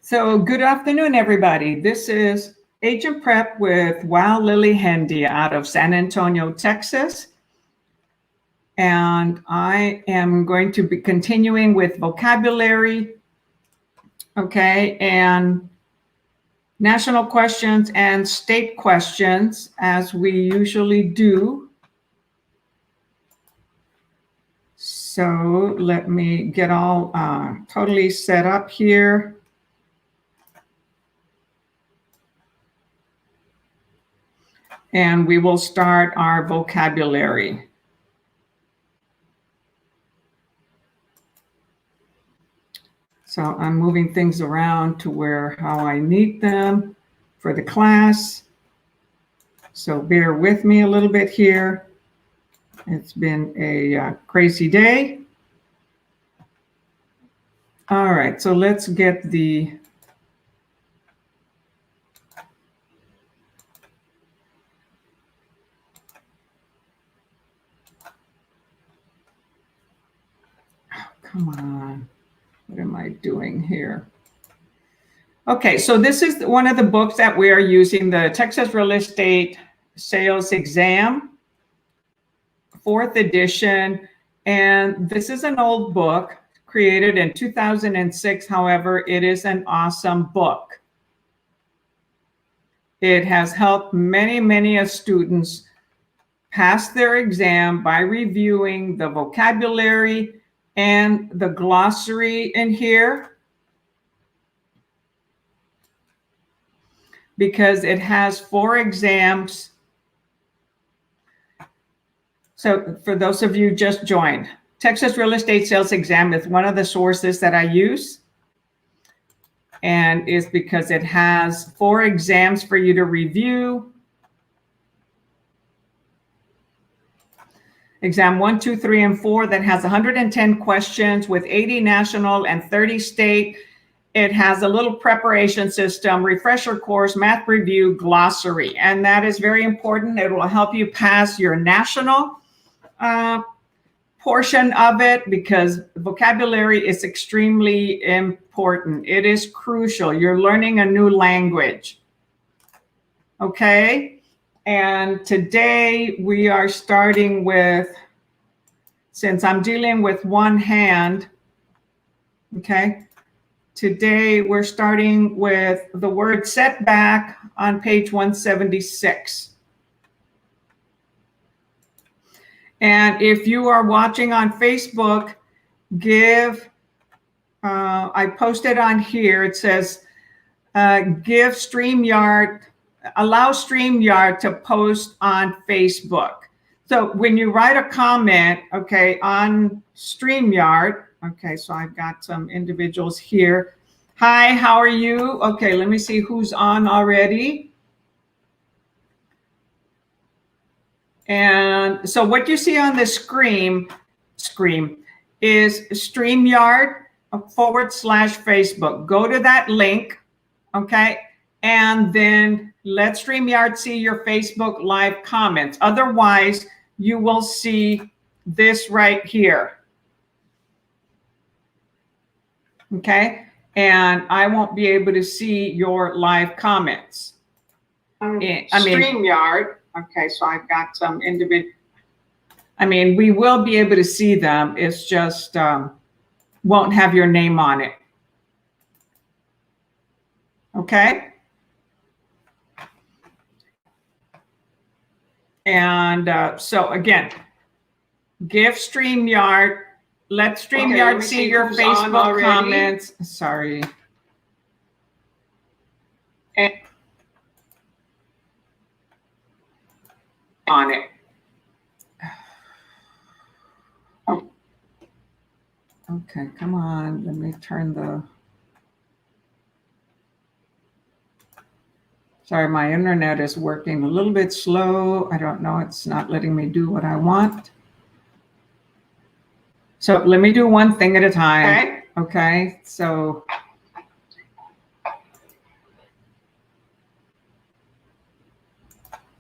So good afternoon, everybody. This is AgentPrep with Lillie Hendy out of San Antonio, Texas. And I am going to be continuing with vocabulary, okay, and national questions and state questions as we usually do. So let me get all totally set up here. And we will start our vocabulary. So I'm moving things around to how I need them for the class. So bear with me a little bit here. It's been a crazy day. All right, so let's get the come on. What am I doing here? Okay, so this is one of the books that we are using, the Texas Real Estate Sales Exam, 4th edition. And this is an old book created in 2006. However, it is an awesome book. It has helped many students pass their exam by reviewing the vocabulary and the glossary in here, because it has 4 exams. So for those of you just joined, Texas Real Estate Sales Exam is one of the sources that I use, and is because it has 4 exams for you to review. Exam 1, 2, 3, and 4 that has 110 questions with 80 national and 30 state. It has a little preparation system, refresher course, math review, glossary, and that is very important. It will help you pass your national portion of it, because vocabulary is extremely important. It is crucial. You're learning a new language. Okay? And today we are starting with, since I'm dealing with one hand, okay? Today we're starting with the word setback on page 176. And if you are watching on Facebook, I posted on here, it says, allow StreamYard to post on Facebook. So when you write a comment, okay, on StreamYard, okay, so I've got some individuals here. Hi, how are you? Okay, let me see who's on already. And so what you see on the screen is StreamYard /Facebook. Go to that link, okay? And then let StreamYard see your Facebook Live comments. Otherwise, you will see this right here. Okay? And I won't be able to see your live comments. StreamYard. Okay, so I've got some individual. We will be able to see them. It's just won't have your name on it. Okay? And so again, give StreamYard, let StreamYard see your Facebook comments. Sorry. And on it. Oh. Okay, come on. Let me turn the. Sorry, my internet is working a little bit slow. I don't know. It's not letting me do what I want. So let me do one thing at a time. Okay. So.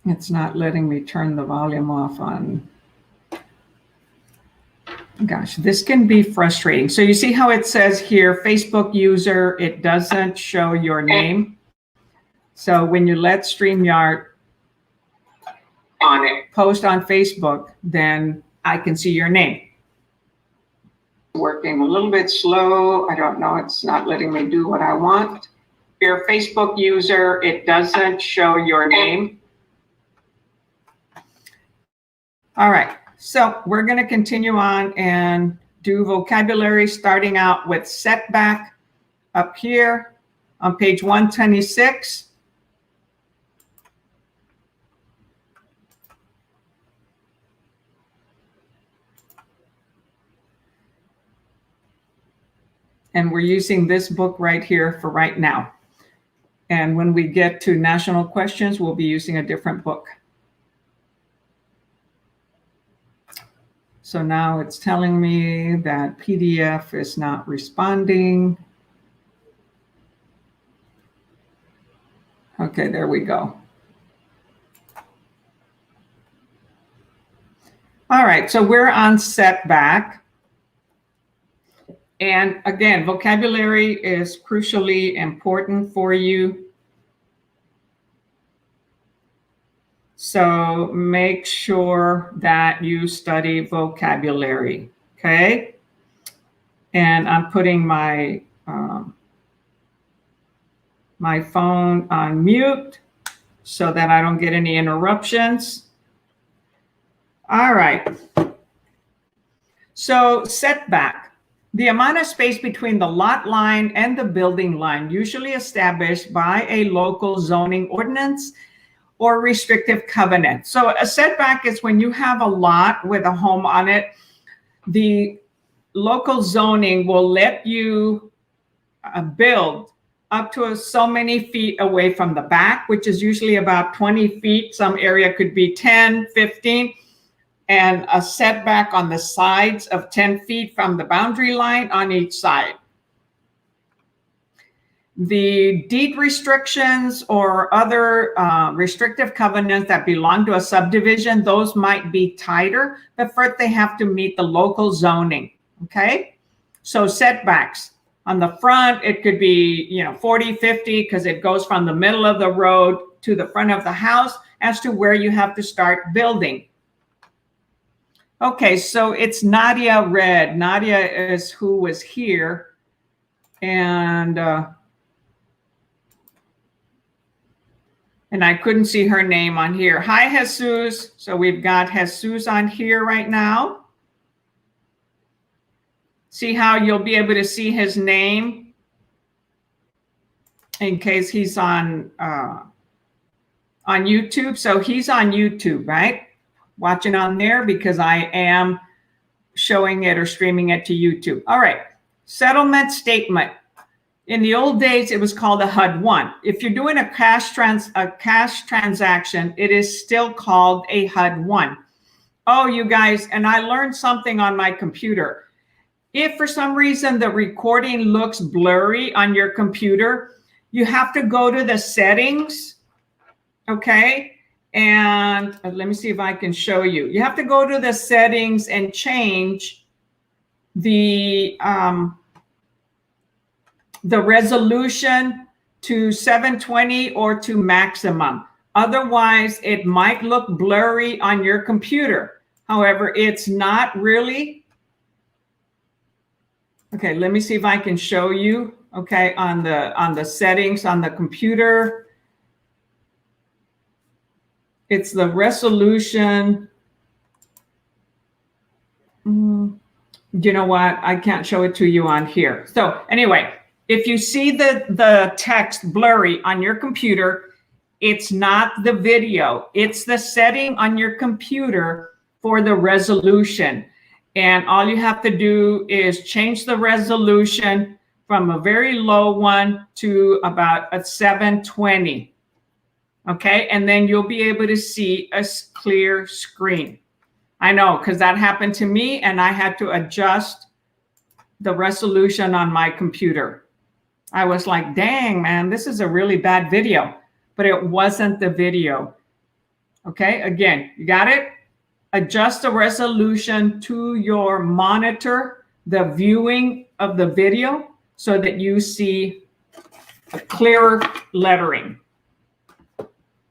It's not letting me turn the volume off on. Gosh, this can be frustrating. So you see how it says here, Facebook user, it doesn't show your name. So when you let StreamYard on it, post on Facebook, then I can see your name. Working a little bit slow. I don't know. It's not letting me do what I want. Your Facebook user, it doesn't show your name. All right. So we're going to continue on and do vocabulary, starting out with setback up here on page 126. And we're using this book right here for right now. And when we get to national questions, we'll be using a different book. So now it's telling me that PDF is not responding. Okay, there we go. All right, so we're on setback. And again, vocabulary is crucially important for you. So make sure that you study vocabulary, okay? And I'm putting my my phone on mute so that I don't get any interruptions. All right. So setback, the amount of space between the lot line and the building line, usually established by a local zoning ordinance or restrictive covenant. So a setback is when you have a lot with a home on it, the local zoning will let you build up to so many feet away from the back, which is usually about 20 feet. Some area could be 10, 15, and a setback on the sides of 10 feet from the boundary line on each side. The deed restrictions or other restrictive covenants that belong to a subdivision, those might be tighter, but first they have to meet the local zoning, okay? So setbacks. On the front, it could be 40, 50, because it goes from the middle of the road to the front of the house as to where you have to start building. Okay, so it's Nadia Red. Nadia is who was here. And I couldn't see her name on here. Hi, Jesus. So we've got Jesus on here right now. See how you'll be able to see his name in case he's on YouTube. So he's on YouTube, right? Watching on there because I am showing it or streaming it to YouTube. All right. Settlement statement. In the old days, it was called a HUD-1. If you're doing a cash transaction, it is still called a HUD-1. Oh, you guys, and I learned something on my computer. If for some reason the recording looks blurry on your computer, you have to go to the settings, okay? And let me see if I can show you. You have to go to the settings and change the resolution to 720 or to maximum. Otherwise, it might look blurry on your computer. However, it's not really. Okay, let me see if I can show you, okay, on the settings on the computer. It's the resolution. You know what? I can't show it to you on here. So anyway, if you see the text blurry on your computer, it's not the video. It's the setting on your computer for the resolution. And all you have to do is change the resolution from a very low one to about a 720. Okay, and then you'll be able to see a clear screen. I know, because that happened to me and I had to adjust the resolution on my computer. I was like, dang, man, this is a really bad video, but it wasn't the video. Okay, again, you got it? adjust the resolution to your monitor, the viewing of the video, so that you see a clearer lettering.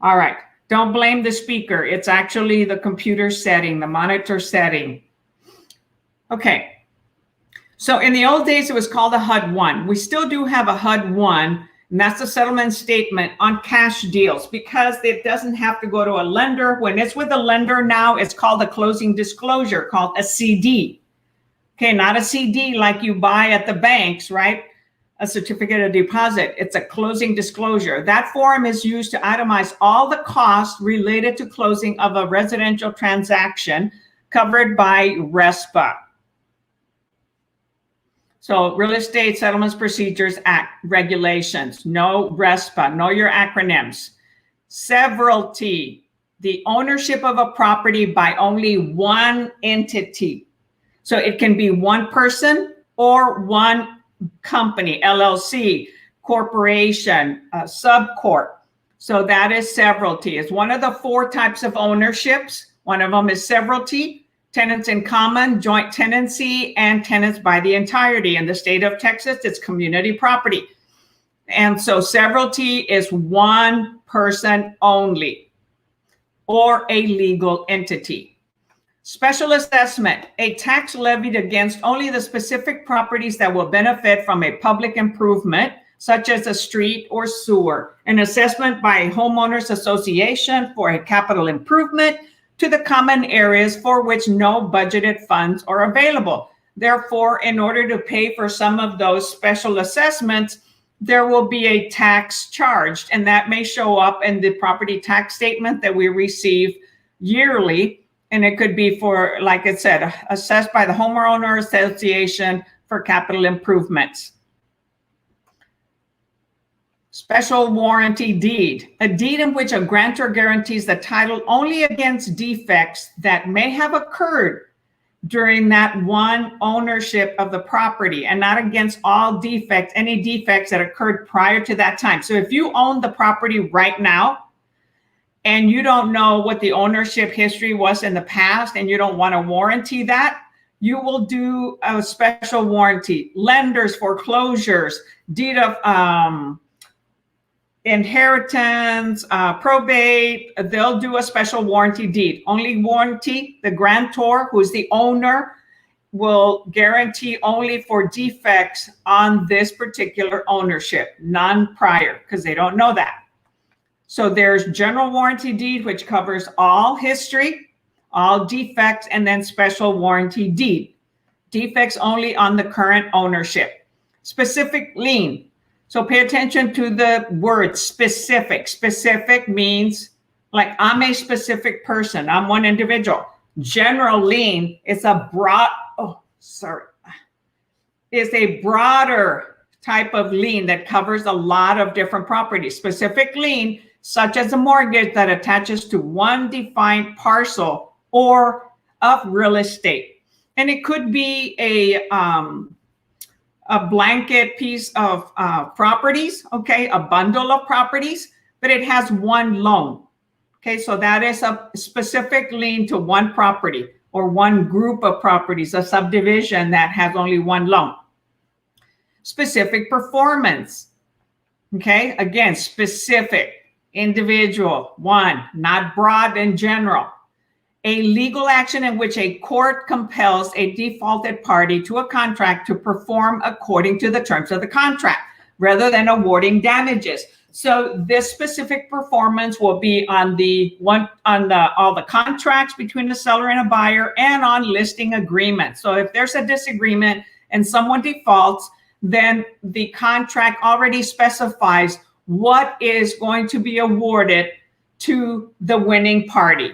All right, don't blame the speaker. It's actually the computer setting, the monitor setting. Okay, so in the old days, it was called a HUD-1. We still do have a HUD-1, and that's the settlement statement on cash deals, because it doesn't have to go to a lender. When it's with a lender now, it's called a closing disclosure, called a CD. Okay, not a CD like you buy at the banks, right? A certificate of deposit. It's a closing disclosure. That form is used to itemize all the costs related to closing of a residential transaction covered by RESPA. So Real Estate Settlements Procedures Act regulations. Know RESPA. Know your acronyms. Severalty. The ownership of a property by only one entity. So it can be one person or one company, LLC, corporation, subcorp. So that is severalty. It's one of the 4 types of ownerships. One of them is severalty, tenants in common, joint tenancy, and tenants by the entirety. In the state of Texas, it's community property. And so severalty is one person only or a legal entity. Special assessment, a tax levied against only the specific properties that will benefit from a public improvement, such as a street or sewer. An assessment by a homeowners association for a capital improvement to the common areas for which no budgeted funds are available. Therefore, in order to pay for some of those special assessments, there will be a tax charged, and that may show up in the property tax statement that we receive yearly. And it could be for, like I said, assessed by the homeowner association for capital improvements. Special warranty deed, a deed in which a grantor guarantees the title only against defects that may have occurred during that one ownership of the property, and not against all defects, any defects that occurred prior to that time. So if you own the property right now, and you don't know what the ownership history was in the past, and you don't want to warranty that, you will do a special warranty. Lenders, foreclosures, deed of inheritance, probate, they'll do a special warranty deed. Only warranty, the grantor, who's the owner, will guarantee only for defects on this particular ownership, none prior, because they don't know that. So there's general warranty deed, which covers all history, all defects, and then special warranty deed. Defects only on the current ownership. Specific lien. So pay attention to the word specific. Specific means like I'm a specific person. I'm one individual. General lien is a is a broader type of lien that covers a lot of different properties. Specific lien, such as a mortgage that attaches to one defined parcel or of real estate. And it could be a blanket piece of properties, okay, a bundle of properties, but it has one loan. Okay, so that is a specific lien to one property or one group of properties, a subdivision that has only one loan. Specific performance, okay, again, specific. Individual, one, not broad and general. A legal action in which a court compels a defaulted party to a contract to perform according to the terms of the contract, rather than awarding damages. So this specific performance will be on all the contracts between the seller and a buyer, and on listing agreements. So if there's a disagreement and someone defaults, then the contract already specifies what is going to be awarded to the winning party,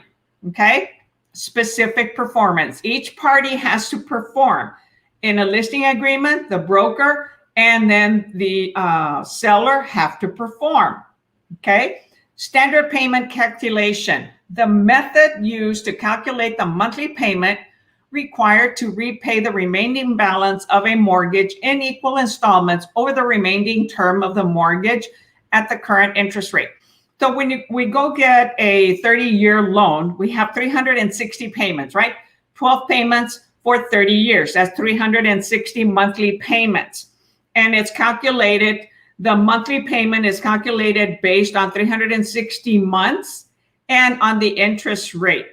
okay? Specific performance. Each party has to perform. In a listing agreement, the broker and then the seller have to perform, okay? Standard payment calculation. The method used to calculate the monthly payment required to repay the remaining balance of a mortgage in equal installments over the remaining term of the mortgage at the current interest rate. So when we go get a 30-year loan, we have 360 payments, right? 12 payments for 30 years. That's 360 monthly payments. And it's calculated, the monthly payment is calculated based on 360 months and on the interest rate,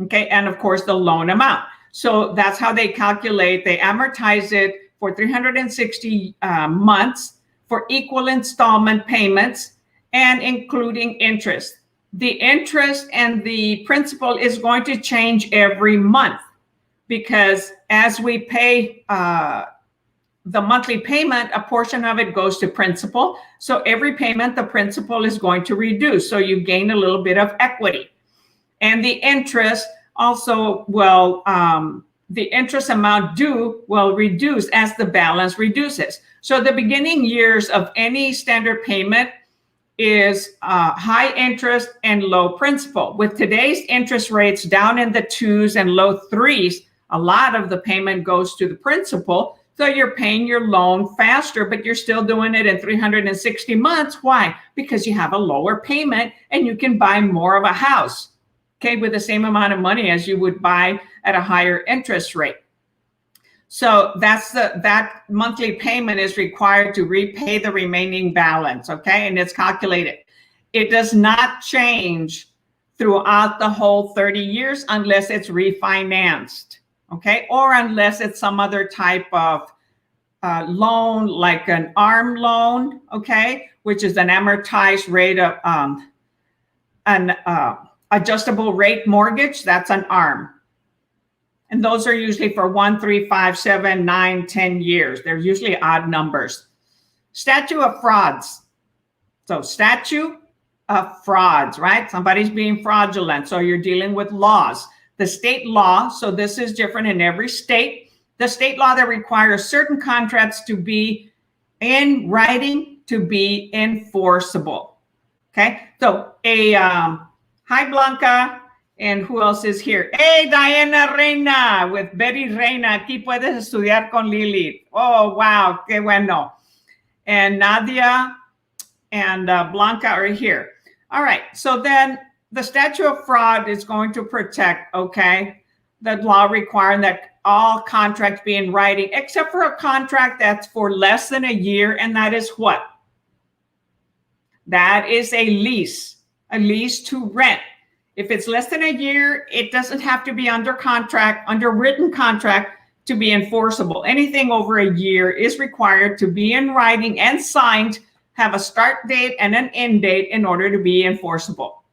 okay? And of course, the loan amount. So that's how they calculate. They amortize it for 360 months for equal installment payments and including interest. The interest and the principal is going to change every month because as we pay the monthly payment, a portion of it goes to principal. So every payment, the principal is going to reduce. So you gain a little bit of equity. And the interest also will, the interest amount due will reduce as the balance reduces. So the beginning years of any standard payment is high interest and low principal. With today's interest rates down in the 2s and low 3s, a lot of the payment goes to the principal. So you're paying your loan faster, but you're still doing it in 360 months. Why? Because you have a lower payment and you can buy more of a house, okay, with the same amount of money as you would buy at a higher interest rate. So that monthly payment is required to repay the remaining balance, okay? And it's calculated. It does not change throughout the whole 30 years unless it's refinanced, okay? Or unless it's some other type of loan, like an ARM loan, okay? Which is an amortized rate of an adjustable rate mortgage. That's an ARM. And those are usually for 1, 3, 5, 7, 9, 10 years. They're usually odd numbers. Statute of frauds. So statute of frauds, right? Somebody's being fraudulent. So you're dealing with laws. The state law, so this is different in every state. The state law that requires certain contracts to be in writing to be enforceable. Okay, so hi Blanca, and who else is here? Hey, Diana Reina with Betty Reina. Aquí puedes estudiar con Lillie. Oh, wow, qué bueno. And Nadia and Blanca are here. All right, so then the statute of fraud is going to protect, okay, the law requiring that all contracts be in writing, except for a contract that's for less than a year, and that is what? That is a lease to rent. If it's less than a year, it doesn't have to be under contract, under written contract to be enforceable. Anything over a year is required to be in writing and signed, have a start date and an end date in order to be enforceable.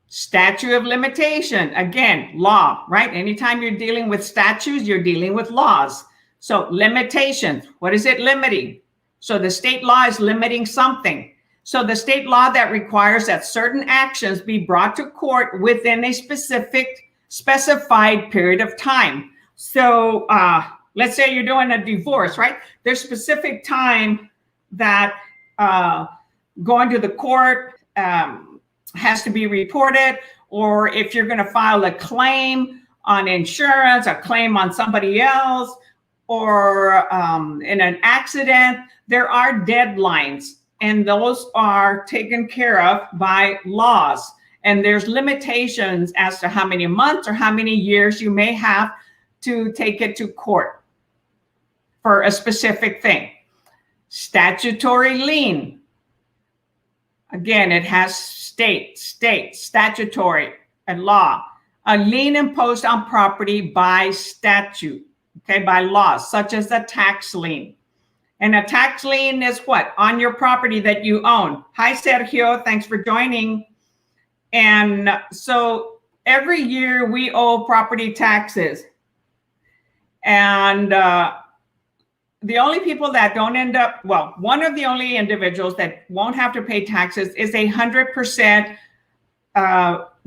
Statute of limitation, again, law, right? Anytime you're dealing with statutes, you're dealing with laws. So limitations, what is it limiting? So the state law is limiting something. So the state law that requires that certain actions be brought to court within a specified period of time. So let's say you're doing a divorce, right? There's specific time that going to the court has to be reported, or if you're going to file a claim on insurance, a claim on somebody else, or in an accident, there are deadlines, and those are taken care of by laws. And there's limitations as to how many months or how many years you may have to take it to court for a specific thing. Statutory lien. Again, it has state, statutory, and law. A lien imposed on property by statute, okay, by law, such as a tax lien. And a tax lien is what? On your property that you own. Hi, Sergio. Thanks for joining. And so every year we owe property taxes. And the only people that don't end up, well, one of the only individuals that won't have to pay taxes is 100%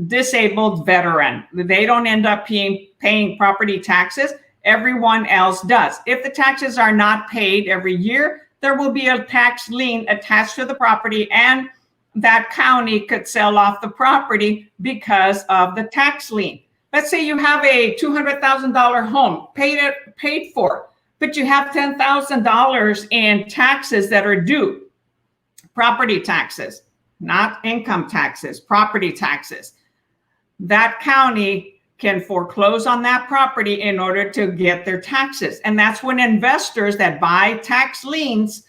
disabled veteran. They don't end up paying property taxes. Everyone else does. If the taxes are not paid every year, there will be a tax lien attached to the property, and that county could sell off the property because of the tax lien. Let's say you have a $200,000 home, paid for, but you have $10,000 in taxes that are due. property taxes, not income taxes, property taxes. That county can foreclose on that property in order to get their taxes. And that's when investors that buy tax liens,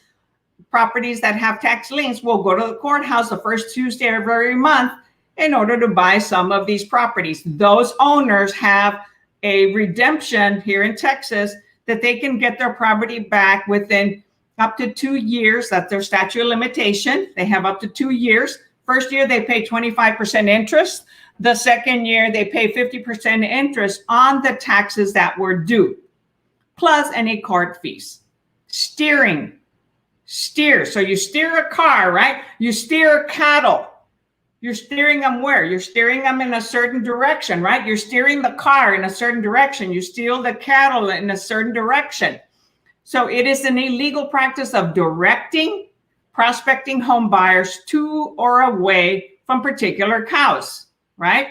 properties that have tax liens, will go to the courthouse the first Tuesday of every month in order to buy some of these properties. Those owners have a redemption here in Texas that they can get their property back within up to 2 years. That's their statute of limitation. They have up to 2 years. First year, they pay 25% interest. The second year, they pay 50% interest on the taxes that were due, plus any court fees. Steering. Steer. So you steer a car, right? You steer cattle. You're steering them where? You're steering them in a certain direction, right? You're steering the car in a certain direction. You steer the cattle in a certain direction. So it is an illegal practice of directing, prospecting home buyers to or away from particular cows, right?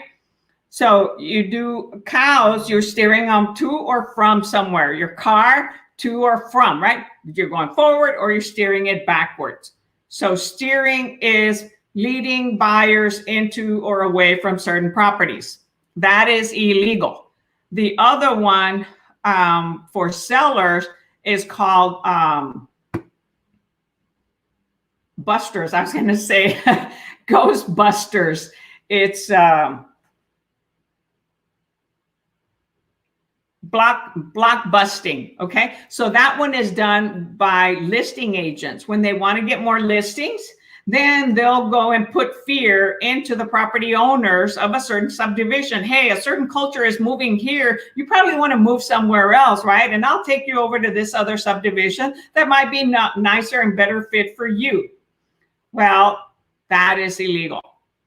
So you do cows, you're steering them to or from somewhere. Your car, to or from, right? You're going forward or you're steering it backwards. So steering is leading buyers into or away from certain properties. That is illegal. The other one for sellers is called busters. I was going to say Ghostbusters. It's block busting. Okay, so that one is done by listing agents. When they want to get more listings, then they'll go and put fear into the property owners of a certain subdivision. Hey, a certain culture is moving here. You probably want to move somewhere else, right? And I'll take you over to this other subdivision that might be nicer and better fit for you. Well, that is illegal.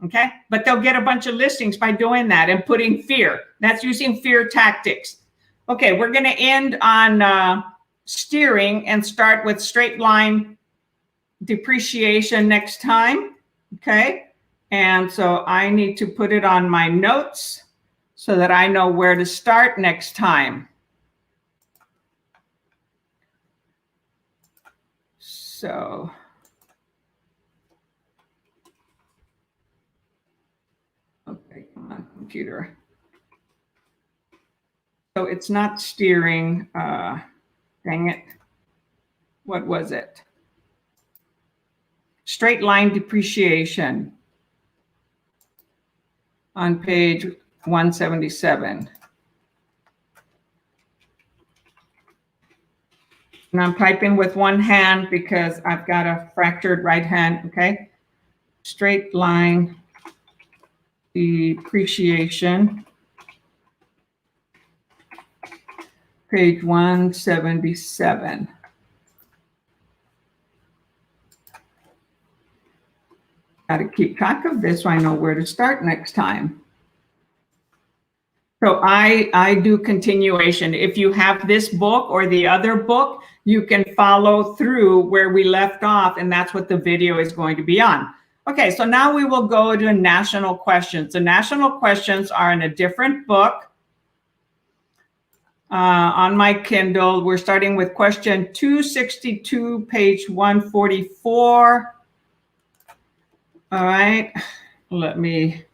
Okay, but they'll get a bunch of listings by doing that and putting fear. That's using fear tactics. Okay, we're going to end on steering and start with straight line depreciation next time. Okay, and so I need to put it on my notes so that I know where to start next time. So okay, come on, computer. So it's not steering, dang it. What was it? Straight line depreciation on page 177. And I'm typing with one hand because I've got a fractured right hand, okay? Straight line depreciation. Page 177. Got to keep track of this so I know where to start next time. So I do continuation. If you have this book or the other book, you can follow through where we left off, and that's what the video is going to be on. Okay, so now we will go to national questions. The national questions are in a different book. On my Kindle, we're starting with question 262, page 144. All right, let me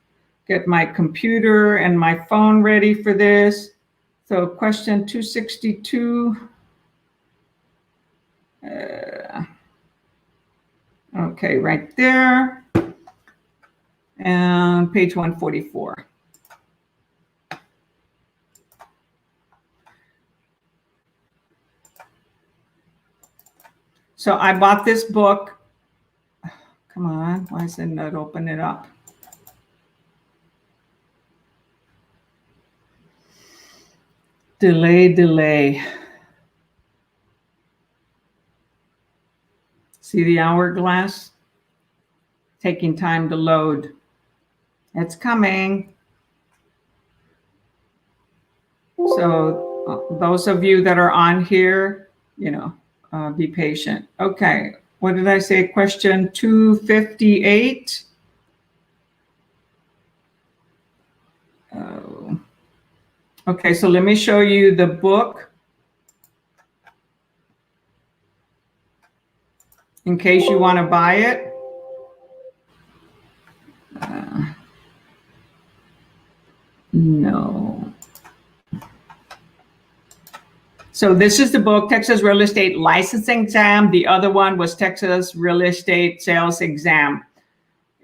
get my computer and my phone ready for this. So question 262. Okay, right there. And page 144. So I bought this book. Come on, why is it not open it up? Delay. See the hourglass? Taking time to load. It's coming. So those of you that are on here, you know, be patient. Okay, what did I say? Question 258. Oh. Okay, so let me show you the book in case you want to buy it. No. So this is the book, Texas Real Estate License Exam. The other one was Texas Real Estate Sales Exam.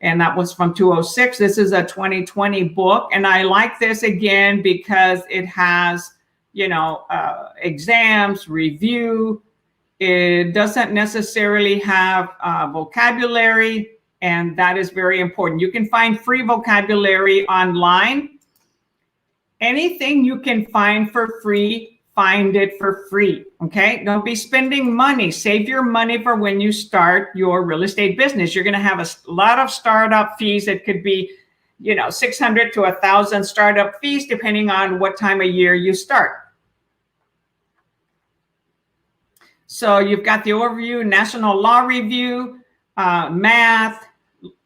And that was from 2006. This is a 2020 book. And I like this again because it has, exams, review. It doesn't necessarily have vocabulary, and that is very important. You can find free vocabulary online. Anything you can find for free, find it for free, okay? Don't be spending money. Save your money for when you start your real estate business. You're gonna have a lot of startup fees. It could be, 600 to 1,000 startup fees, depending on what time of year you start. So you've got the overview, national law review, math,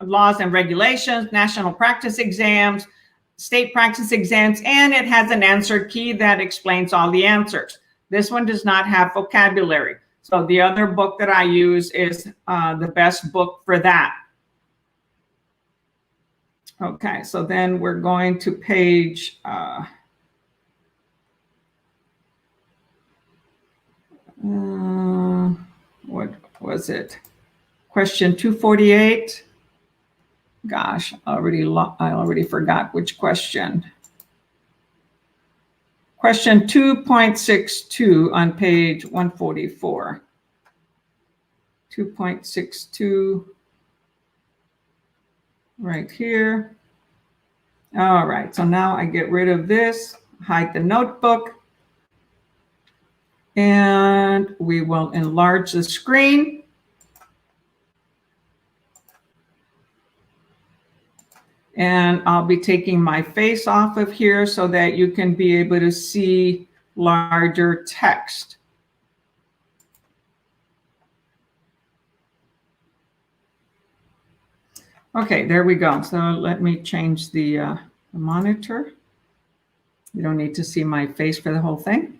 laws and regulations, national practice exams, state practice exams, and it has an answer key that explains all the answers. This one does not have vocabulary. So the other book that I use is the best book for that. Okay, so then we're going to page what was it? Question 248. Gosh, I already forgot which question. Question 2.62 on page 144. 2.62 right here. All right, so now I get rid of this, hide the notebook, and we will enlarge the screen. And I'll be taking my face off of here so that you can be able to see larger text. Okay, there we go. So let me change the monitor. You don't need to see my face for the whole thing.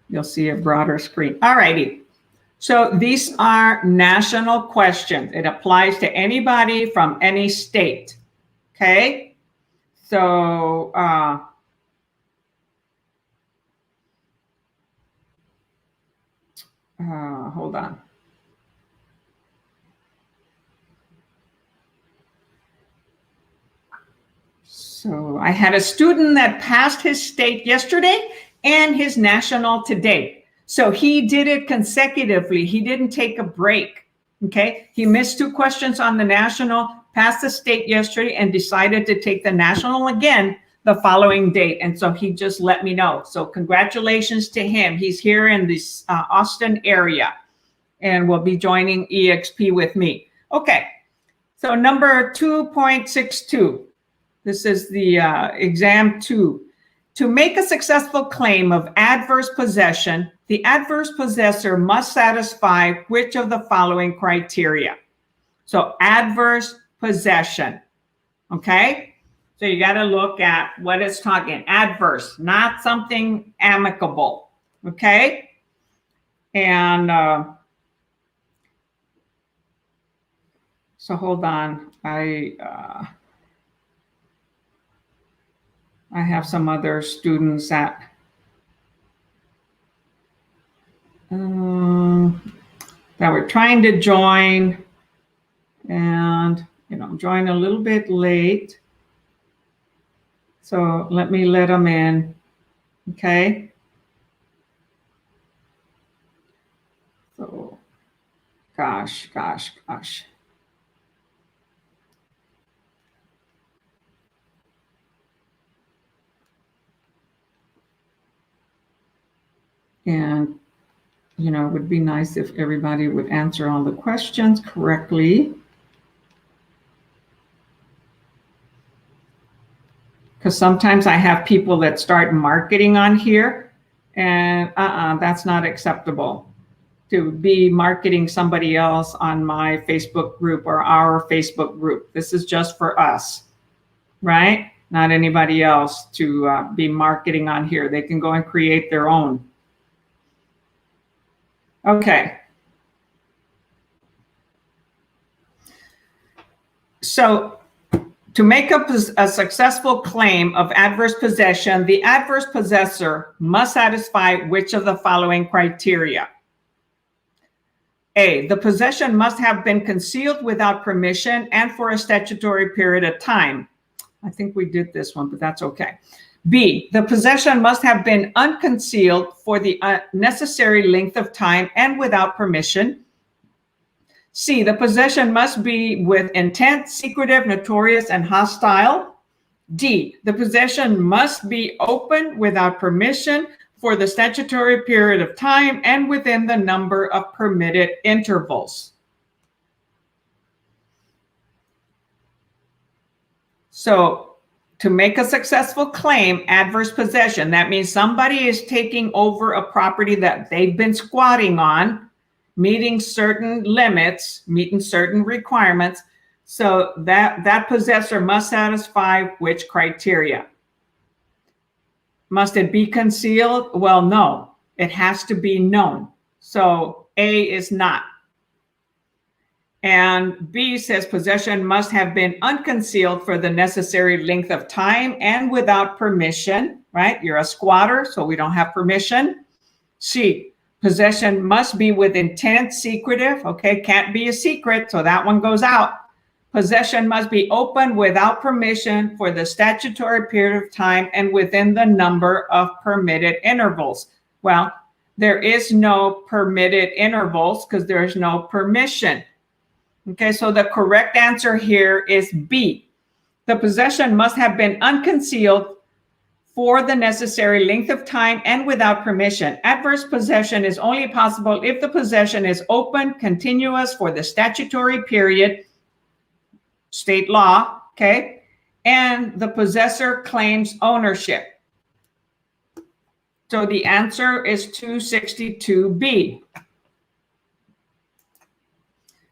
You'll see a broader screen. All righty. So these are national questions. It applies to anybody from any state. Okay, so hold on. So I had a student that passed his state yesterday and his national today. So he did it consecutively. He didn't take a break. Okay, he missed 2 questions on the national, passed the state yesterday, and decided to take the national again the following date. And so he just let me know. So congratulations to him. He's here in this Austin area and will be joining EXP with me. Okay, so number 2.62. This is the exam 2. To make a successful claim of adverse possession, the adverse possessor must satisfy which of the following criteria? So adverse possession, okay? So you got to look at what it's talking, adverse, not something amicable, okay? And so hold on, I have some other students that were trying to join, and join a little bit late. So let me let them in, okay? So, gosh. And, it would be nice if everybody would answer all the questions correctly. Because sometimes I have people that start marketing on here, and that's not acceptable to be marketing somebody else on my Facebook group or our Facebook group. This is just for us, right? Not anybody else to be marketing on here. They can go and create their own. Okay. So To make a successful claim of adverse possession, the adverse possessor must satisfy which of the following criteria? A, the possession must have been concealed without permission and for a statutory period of time. I think we did this one, but that's okay. B, the possession must have been unconcealed for the necessary length of time and without permission. C, the possession must be with intent, secretive, notorious, and hostile. D, the possession must be open without permission for the statutory period of time and within the number of permitted intervals. So to make a successful claim, adverse possession, that means somebody is taking over a property that they've been squatting on, meeting certain limits, meeting certain requirements. So that possessor must satisfy which criteria? Must it be concealed? Well, no, it has to be known. So A is not. And B says possession must have been unconcealed for the necessary length of time and without permission, right? You're a squatter, so we don't have permission. C, possession must be with intent, secretive, okay? Can't be a secret, so that one goes out. Possession must be open without permission for the statutory period of time and within the number of permitted intervals. Well, there is no permitted intervals because there's no permission. Okay, so the correct answer here is B. The possession must have been unconcealed for the necessary length of time and without permission. Adverse possession is only possible if the possession is open, continuous for the statutory period, state law, okay, and the possessor claims ownership. So the answer is 262B.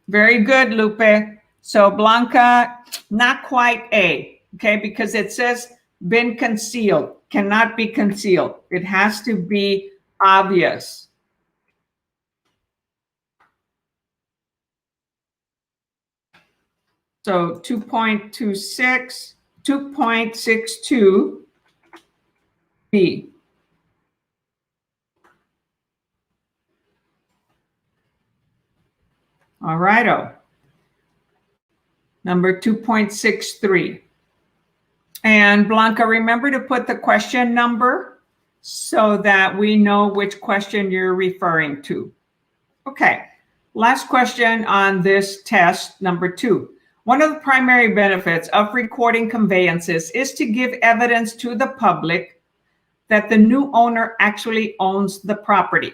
Very good, Lupe. So Blanca, not quite A, okay, because it says been concealed, cannot be concealed. It has to be obvious. So 2.26, 2.62B. All righto. Number 2.63. And Blanca, remember to put the question number so that we know which question you're referring to. Okay, last question on this test, number 2. One of the primary benefits of recording conveyances is to give evidence to the public that the new owner actually owns the property.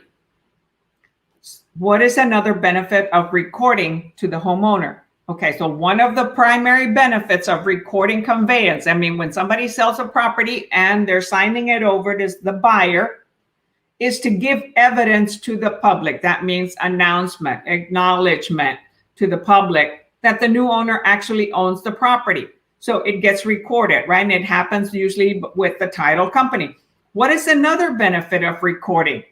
What is another benefit of recording to the homeowner? Okay, so one of the primary benefits of recording conveyance, I mean, when somebody sells a property and they're signing it over to the buyer, is to give evidence to the public. That means announcement, acknowledgement to the public that the new owner actually owns the property. So it gets recorded, right? And it happens usually with the title company. What is another benefit of recording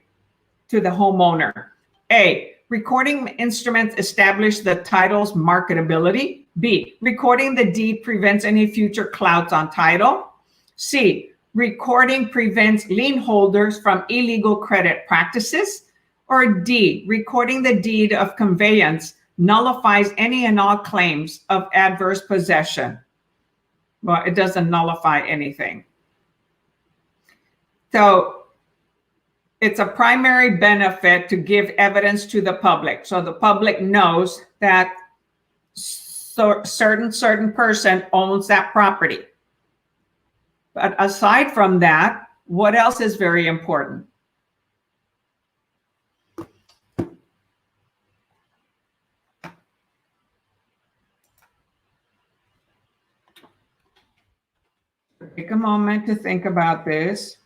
to the homeowner? A, recording instruments establish the title's marketability. B, recording the deed prevents any future clouts on title. C, recording prevents lien holders from illegal credit practices. Or D, recording the deed of conveyance nullifies any and all claims of adverse possession. Well, it doesn't nullify anything. So it's a primary benefit to give evidence to the public. So the public knows that certain person owns that property. But aside from that, what else is very important? Take a moment to think about this.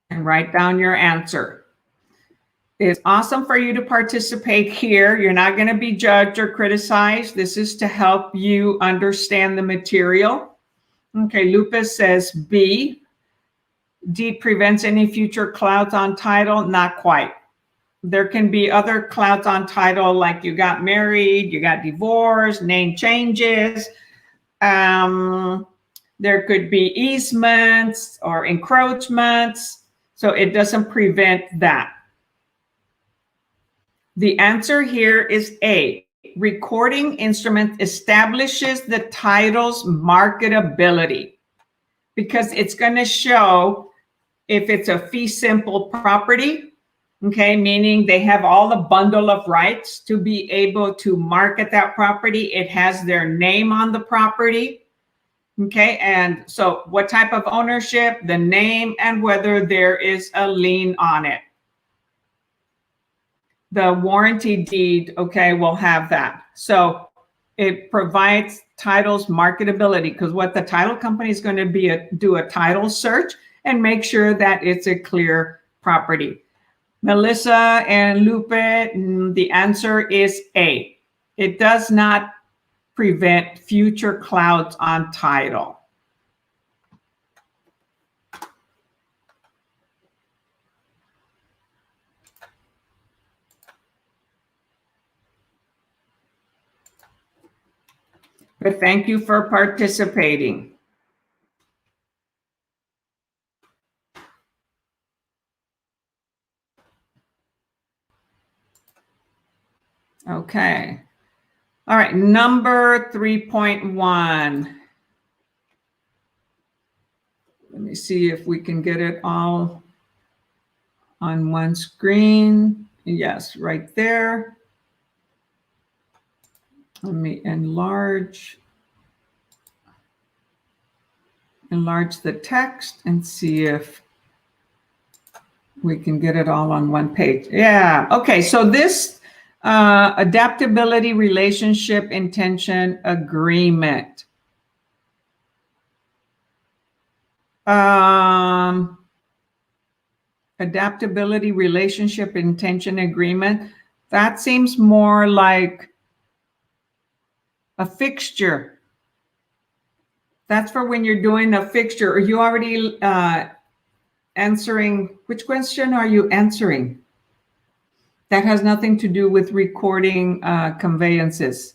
And write down your answer. It's awesome for you to participate here. You're not going to be judged or criticized. This is to help you understand the material. Okay, Lupus says B. D prevents any future clouds on title. Not quite. there can be other clouds on title, like you got married, you got divorced, name changes. There could be easements or encroachments. So it doesn't prevent that. The answer here is A. Recording instrument establishes the title's marketability, because it's going to show if it's a fee simple property, okay, meaning they have all the bundle of rights to be able to market that property. It has their name on the property, okay, and so what type of ownership, the name, and whether there is a lien on it. The warranty deed, okay, will have that. So it provides title's marketability, because what the title company is going to do a title search and make sure that it's a clear property. Melissa and Lupe, the answer is A. It does not prevent future clouds on title. But thank you for participating. Okay. All right, number 3.1. Let me see if we can get it all on one screen. Yes, right there. Let me enlarge the text and see if we can get it all on one page. Yeah, okay, so this adaptability relationship intention agreement. Adaptability relationship intention agreement, that seems more like a fixture. That's for when you're doing a fixture. Are you already answering? Which question are you answering? That has nothing to do with recording conveyances,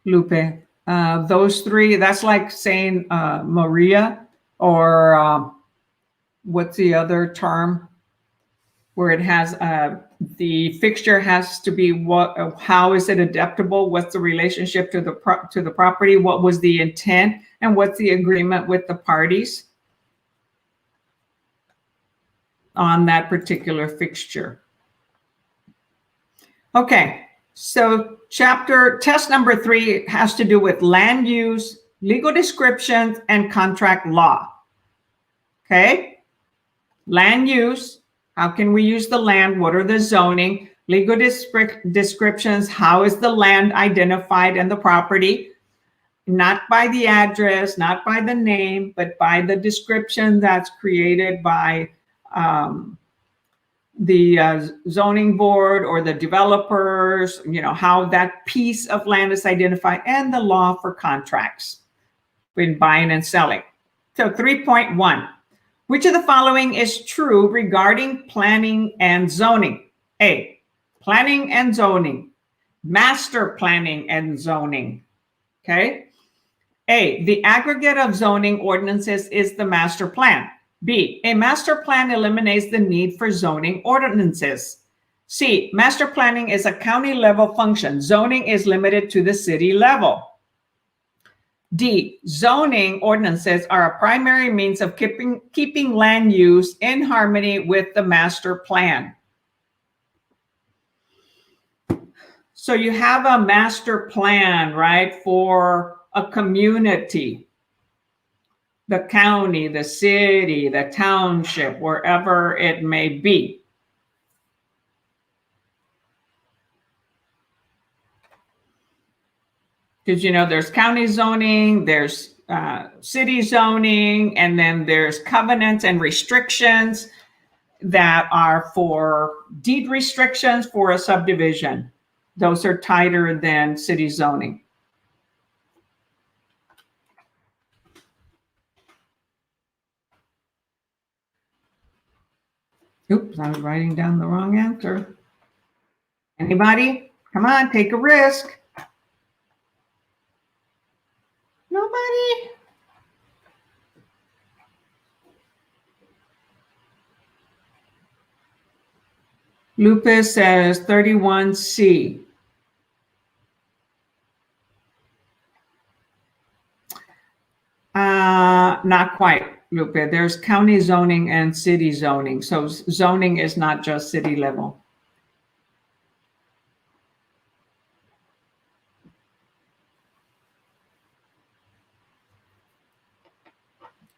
Lupe. Those three, that's like saying Maria, or what's the other term where it has the fixture has to be what? How is it adaptable? What's the relationship to the property? What was the intent, and what's the agreement with the parties on that particular fixture? Okay, so test number 3 has to do with land use, legal descriptions, and contract law. Okay, land use, how can we use the land? What are the zoning? Legal descriptions, how is the land identified and the property? Not by the address, not by the name, but by the description that's created by the zoning board or the developers, how that piece of land is identified, and the law for contracts when buying and selling. So 3.1, which of the following is true regarding planning and zoning? A, planning and zoning, master planning and zoning. Okay. A, the aggregate of zoning ordinances is the master plan. B, a master plan eliminates the need for zoning ordinances. C, master planning is a county level function. Zoning is limited to the city level. D, zoning ordinances are a primary means of keeping land use in harmony with the master plan. So you have a master plan, right, for a community. The county, the city, the township, wherever it may be. Because, there's county zoning, there's city zoning, and then there's covenants and restrictions that are for deed restrictions for a subdivision. Those are tighter than city zoning. Oops, I was writing down the wrong answer. Anybody? Come on, take a risk. Nobody? Lupus says 31C. Not quite, Lupe. There's county zoning and city zoning. So zoning is not just city level.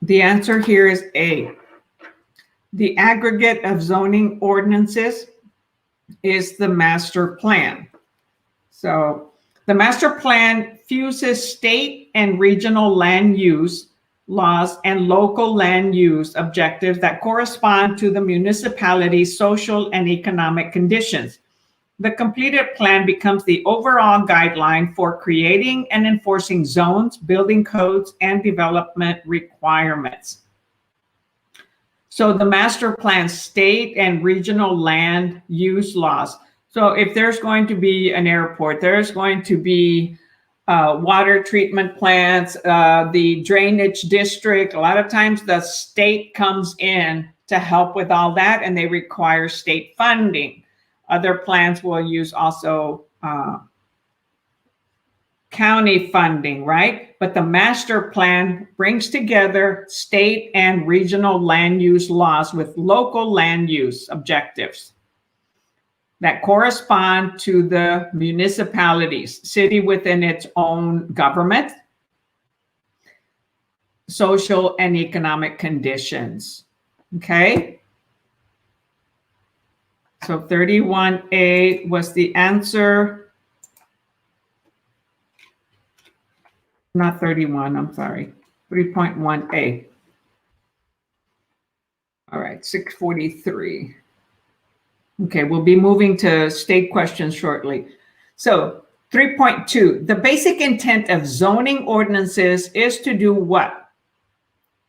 The answer here is A. The aggregate of zoning ordinances is the master plan. So the master plan fuses state and regional land use laws and local land use objectives that correspond to the municipality's social and economic conditions. The completed plan becomes the overall guideline for creating and enforcing zones, building codes, and development requirements. So the master plan, state and regional land use laws. So if there's going to be an airport, there's going to be water treatment plants, the drainage district. A lot of times the state comes in to help with all that, and they require state funding. Other plans will use also county funding, right? But the master plan brings together state and regional land use laws with local land use objectives that correspond to the municipalities, city within its own government, social and economic conditions. Okay. So 31A was the answer. Not 31, I'm sorry. 3.1A. All right, 643. Okay, we'll be moving to state questions shortly. So 3.2, the basic intent of zoning ordinances is to do what?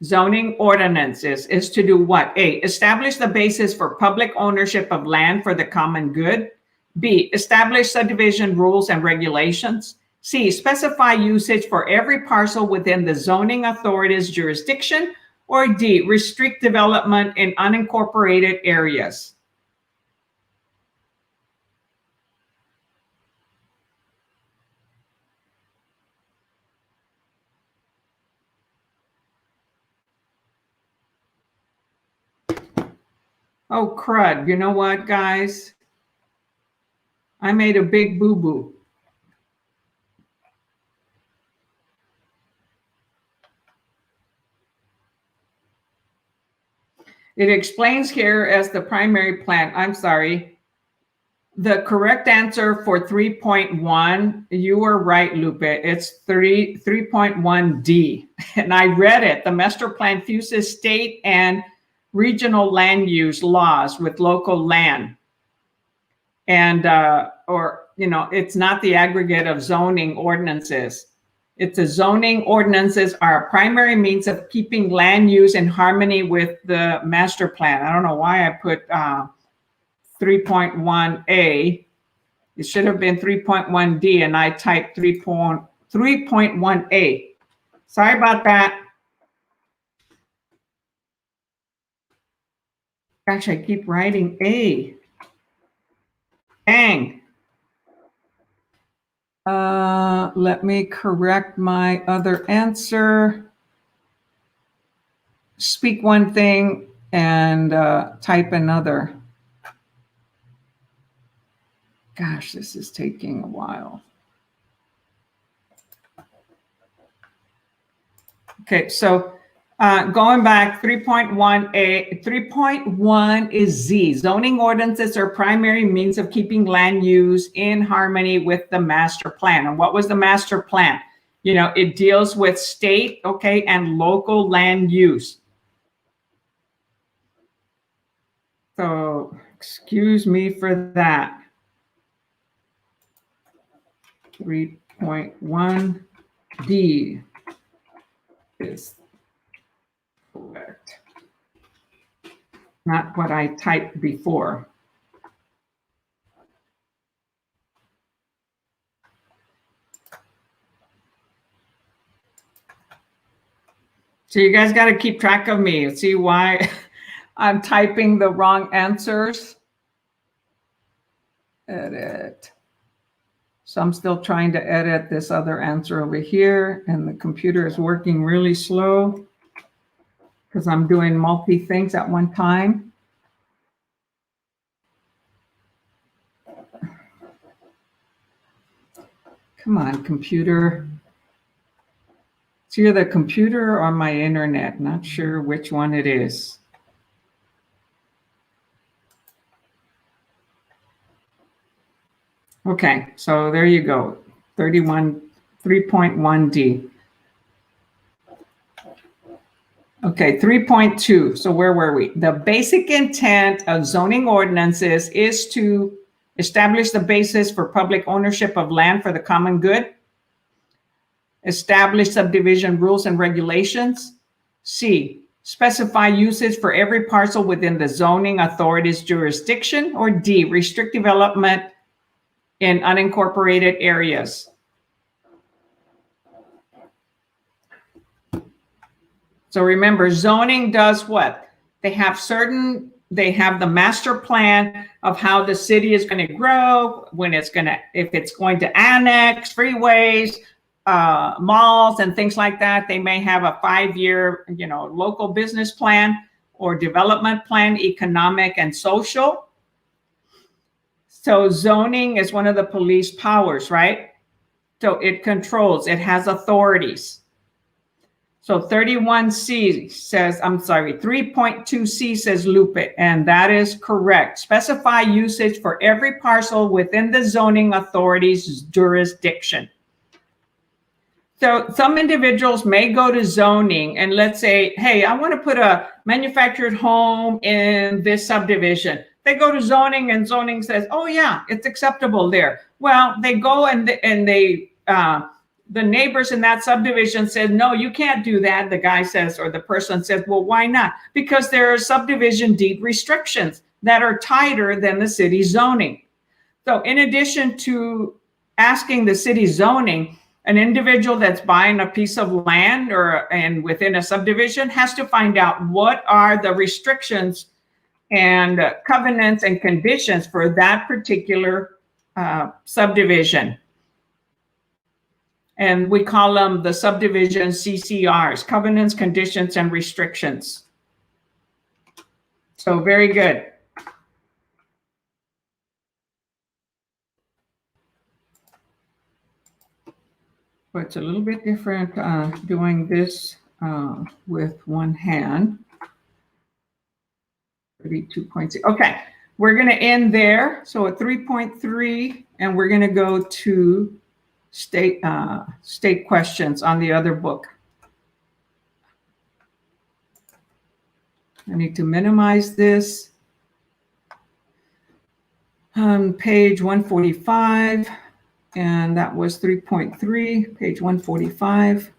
Zoning ordinances is to do what? A, establish the basis for public ownership of land for the common good. B, establish subdivision rules and regulations. C, specify usage for every parcel within the zoning authority's jurisdiction. Or D, restrict development in unincorporated areas. Oh, crud. You know what, guys? I made a big boo-boo. It explains here as the primary plan. I'm sorry. The correct answer for 3.1, you were right, Lupe. It's 3.1D. And I read it. The master plan fuses state and regional land use laws with local land. And, it's not the aggregate of zoning ordinances. It's a zoning ordinances are a primary means of keeping land use in harmony with the master plan. I don't know why I put 3.1A. It should have been 3.1D, and I typed 3.1A. Sorry about that. Gosh, I keep writing A. Dang. Let me correct my other answer. Speak one thing and type another. Gosh, this is taking a while. Okay, so going back, 3.1A, 3.1 is Z. Zoning ordinances are primary means of keeping land use in harmony with the master plan. And what was the master plan? It deals with state, okay, and local land use. So excuse me for that. 3.1D is correct. not what I typed before. So you guys got to keep track of me. See why I'm typing the wrong answers? Edit. So I'm still trying to edit this other answer over here, and the computer is working really slow because I'm doing multi things at one time. Come on, computer. It's either the computer or my internet. Not sure which one it is. Okay, so there you go. 3.1D. Okay, 3.2. So where were we? The basic intent of zoning ordinances is to establish the basis for public ownership of land for the common good. Establish subdivision rules and regulations. C, specify uses for every parcel within the zoning authority's jurisdiction. Or D, restrict development in unincorporated areas. So remember, zoning does what? They have the master plan of how the city is going to grow, if it's going to annex freeways, malls and things like that. They may have a 5-year, local business plan or development plan, economic and social. So zoning is one of the police powers, right? So it controls, it has authorities. So 3.2C says loop it, and that is correct. Specify usage for every parcel within the zoning authority's jurisdiction. So some individuals may go to zoning and let's say, hey, I want to put a manufactured home in this subdivision. They go to zoning and zoning says, oh yeah, it's acceptable there. Well, they go and the neighbors in that subdivision said, no, you can't do that. The guy says, or the person says, well, why not? Because there are subdivision deed restrictions that are tighter than the city zoning. So in addition to asking the city zoning, an individual that's buying a piece of land and within a subdivision has to find out what are the restrictions and covenants and conditions for that particular subdivision. And we call them the subdivision CCRs, covenants, conditions, and restrictions. So very good. But it's a little bit different doing this with one hand. 32.6. Okay, we're going to end there. So at 3.3, and we're going to go to state questions on the other book. I need to minimize this. Page 145, and that was 3.3, page 145.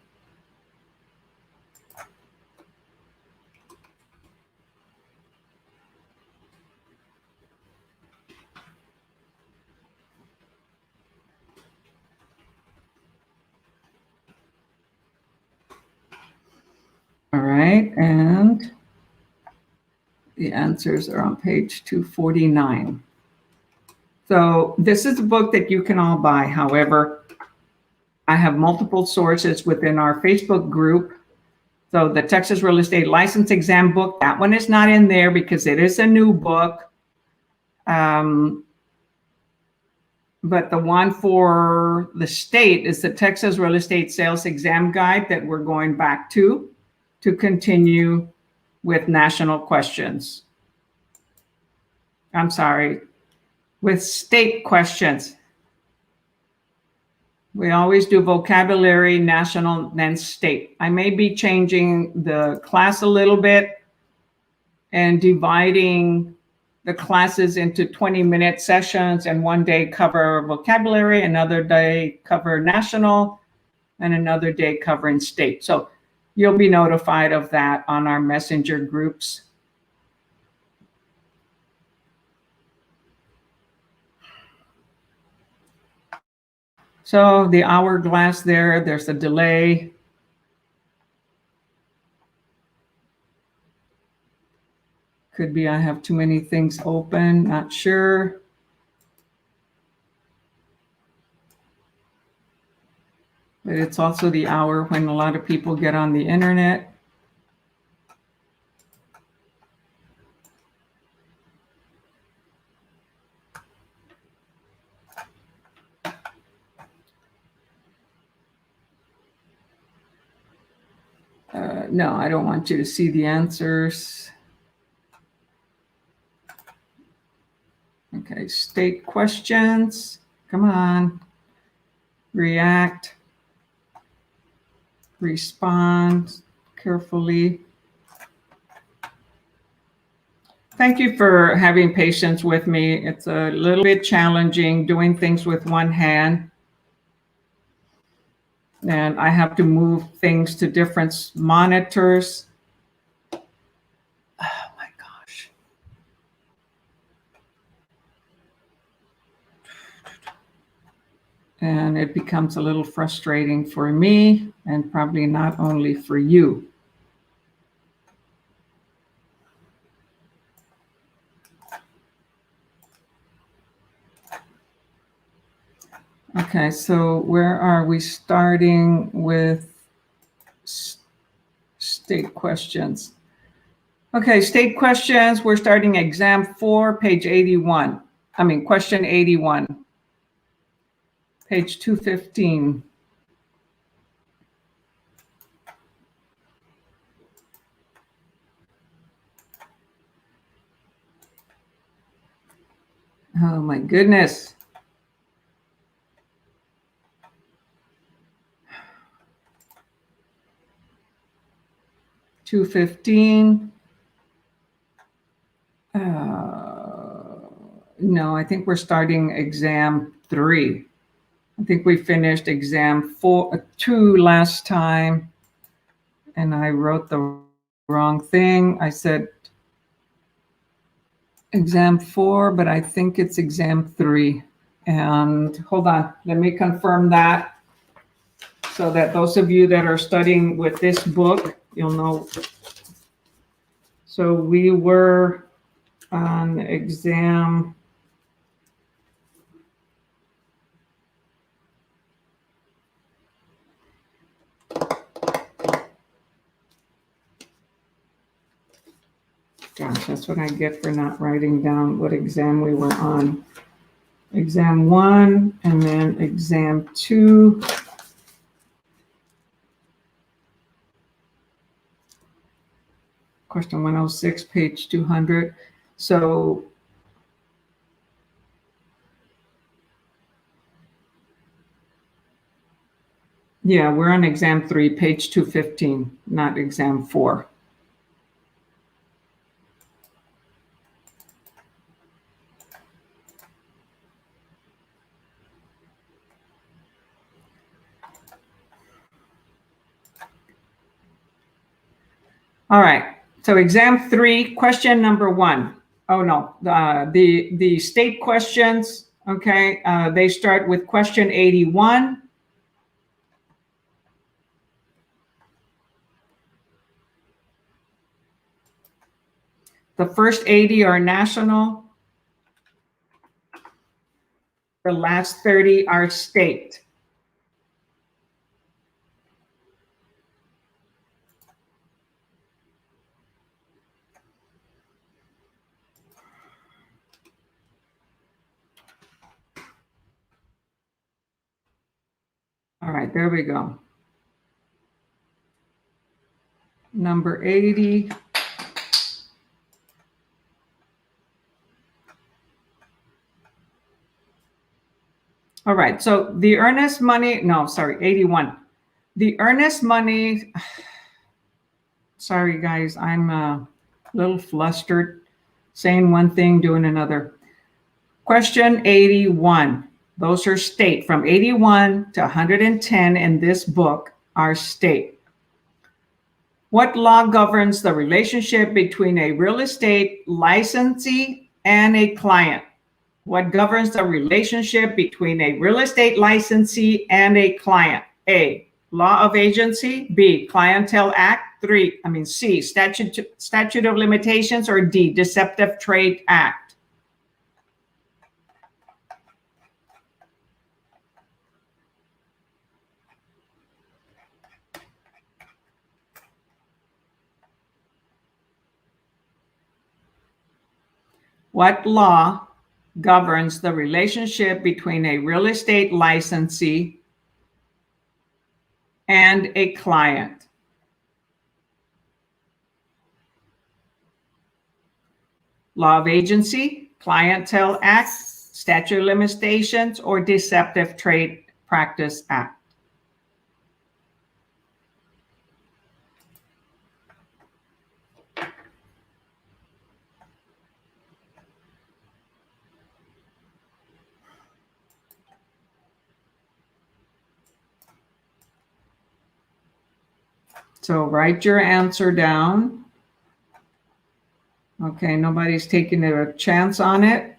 All right, and the answers are on page 249. So this is a book that you can all buy. However, I have multiple sources within our Facebook group. So the Texas Real Estate License Exam book, that one is not in there because it is a new book. But the one for the state is the Texas Real Estate Sales Exam Guide that we're going back to continue with national questions. I'm sorry, with state questions. We always do vocabulary, national, then state. I may be changing the class a little bit and dividing the classes into 20-minute sessions, and one day cover vocabulary, another day cover national, and another day covering state. So you'll be notified of that on our messenger groups. So the hourglass there's a delay. Could be I have too many things open, not sure. But it's also the hour when a lot of people get on the internet. No, I don't want you to see the answers. Okay, state questions. Come on. React. Respond carefully. Thank you for having patience with me. It's a little bit challenging doing things with one hand. And I have to move things to different monitors. Oh my gosh. And it becomes a little frustrating for me and probably not only for you. Okay, so where are we starting with state questions? Okay, state questions, we're starting exam 4, page 81. Question 81, page 215. Oh my goodness. 215. No, I think we're starting exam 3. I think we finished exam 2 last time, and I wrote the wrong thing. I said exam 4, but I think it's exam 3. And hold on, let me confirm that so that those of you that are studying with this book, you'll know. So we were on exam Gosh, that's what I get for not writing down what exam we were on. Exam 1 and then exam 2. Question 106, page 200. So yeah, we're on exam 3, page 215, not exam 4. All right, so exam 3, question number 1. Oh no, the state questions, okay, they start with question 81. The first 80 are national. The last 30 are state. All right, there we go. Number 80. All right, so the earnest money, no, sorry, 81. The earnest money, sorry guys, I'm a little flustered, saying one thing, doing another. Question 81, those are state. From 81 to 110 in this book are state. What law governs the relationship between a real estate licensee and a client? What governs the relationship between a real estate licensee and a client? A, law of agency. B, Clientele Act. C, statute of limitations. Or D, Deceptive Trade Act. What law governs the relationship between a real estate licensee and a client? Law of agency, Clientele Act, statute of limitations, or Deceptive Trade Practice Act? So write your answer down. Okay, nobody's taking a chance on it.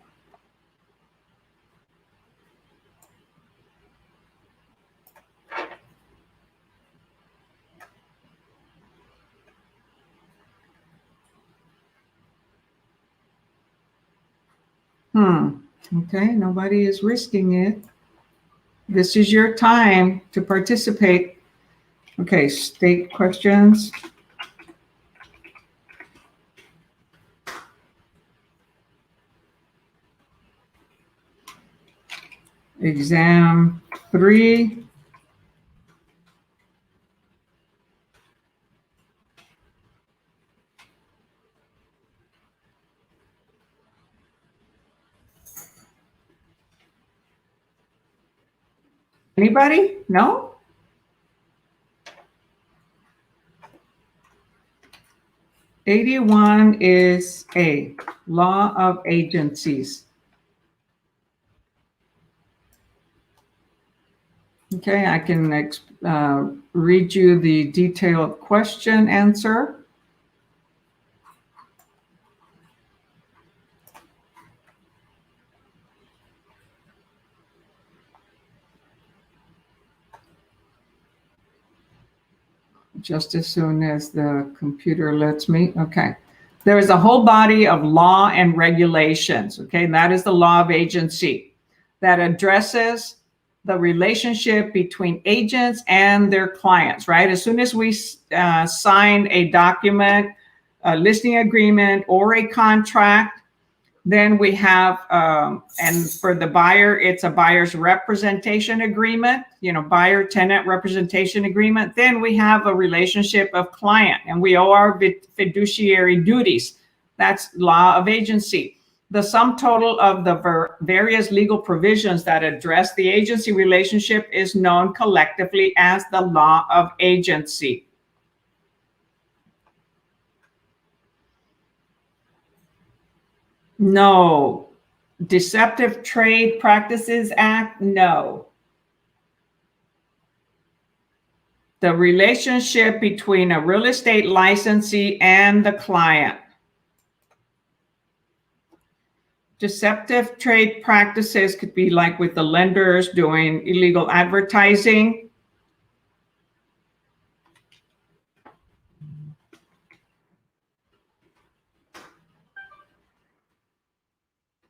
Okay, nobody is risking it. This is your time to participate. Okay, state questions. Exam 3. Anybody? No? '81 is A, law of agencies. Okay, I can read you the detailed question answer. Just as soon as the computer lets me. Okay. There is a whole body of law and regulations. Okay. And that is the law of agency that addresses the relationship between agents and their clients, right? As soon as we sign a document, a listing agreement, or a contract, then we have, and for the buyer, it's a buyer's representation agreement, buyer-tenant representation agreement. Then we have a relationship of client, and we owe our fiduciary duties. That's law of agency. The sum total of the various legal provisions that address the agency relationship is known collectively as the law of agency. No. Deceptive Trade Practices Act? No. The relationship between a real estate licensee and the client. Deceptive trade practices could be like with the lenders doing illegal advertising.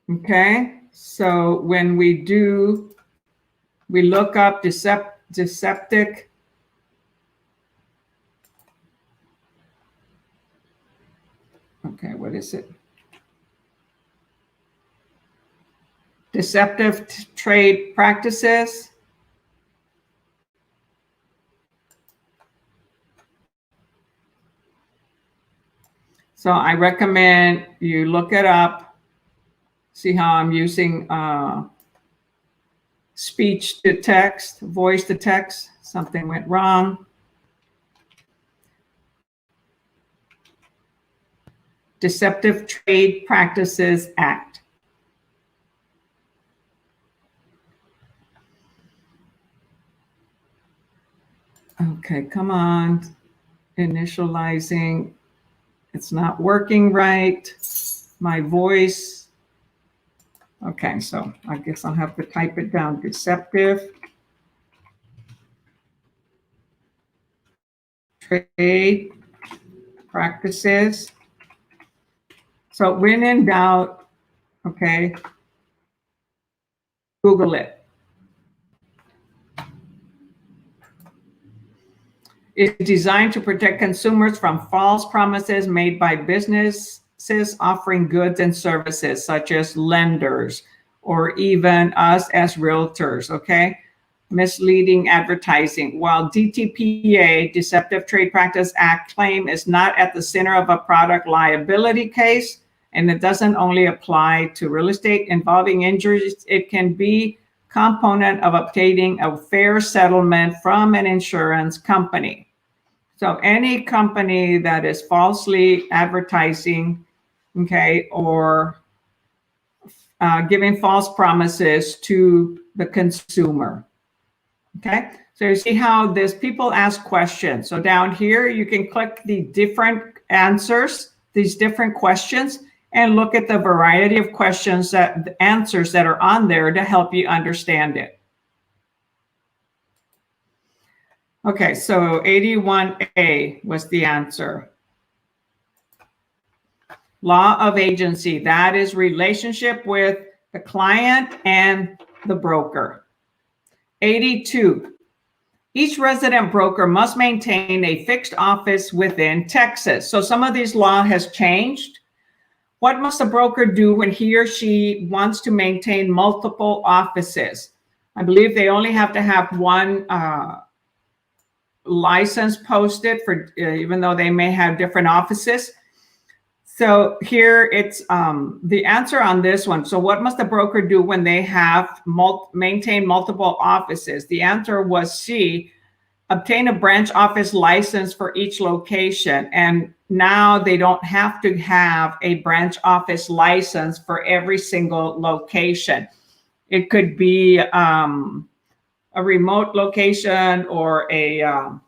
Okay, so when we look up deceptive. Okay, what is it? Deceptive trade practices. So I recommend you look it up, see how I'm using speech to text, voice to text. Something went wrong. Deceptive Trade Practices Act. Okay, come on. Initializing. It's not working right. My voice. Okay, so I guess I'll have to type it down. Deceptive trade practices. So when in doubt, okay, Google it. It's designed to protect consumers from false promises made by businesses offering goods and services, such as lenders or even us as realtors, okay? Misleading advertising. While DTPA, Deceptive Trade Practice Act claim is not at the center of a product liability case, and it doesn't only apply to real estate involving injuries, it can be component of obtaining a fair settlement from an insurance company. So any company that is falsely advertising, okay, or giving false promises to the consumer. Okay, so you see how this people ask questions. So down here, you can click the different answers, these different questions, and look at the variety of questions that the answers that are on there to help you understand it. Okay, so 81A was the answer. Law of agency, that is relationship with the client and the broker. 82, each resident broker must maintain a fixed office within Texas. So some of these law has changed. What must a broker do when he or she wants to maintain multiple offices? I believe they only have to have one license posted for, even though they may have different offices. So here it's the answer on this one. So what must the broker do when they have maintain multiple offices? The answer was C, obtain a branch office license for each location. And now they don't have to have a branch office license for every single location. It could be a remote location or a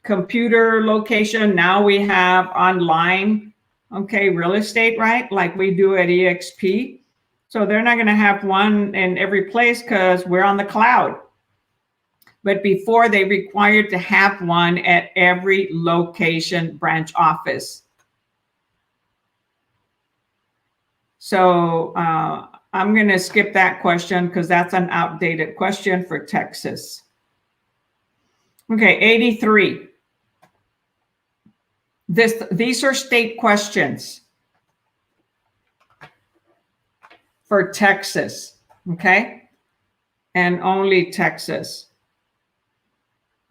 computer location. Now we have online, okay, real estate, right? Like we do at EXP. So they're not going to have one in every place because we're on the cloud. But before, they required to have one at every location branch office. So I'm going to skip that question because that's an outdated question for Texas. Okay, 83. These are state questions for Texas, okay? And only Texas.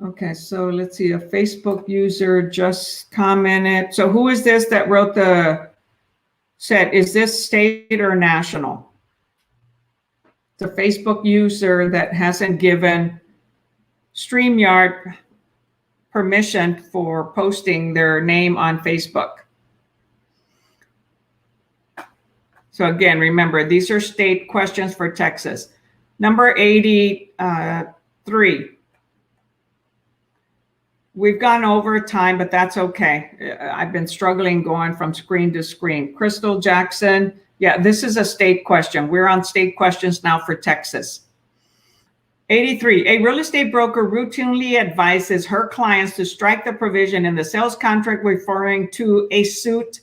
Okay, so let's see, a Facebook user just commented. So who is this that wrote said, is this state or national? It's a Facebook user that hasn't given StreamYard permission for posting their name on Facebook. So again, remember, these are state questions for Texas. Number 83. We've gone over time, but that's okay. I've been struggling going from screen to screen. Crystal Jackson, yeah, this is a state question. We're on state questions now for Texas. 83, a real estate broker routinely advises her clients to strike the provision in the sales contract referring to a suit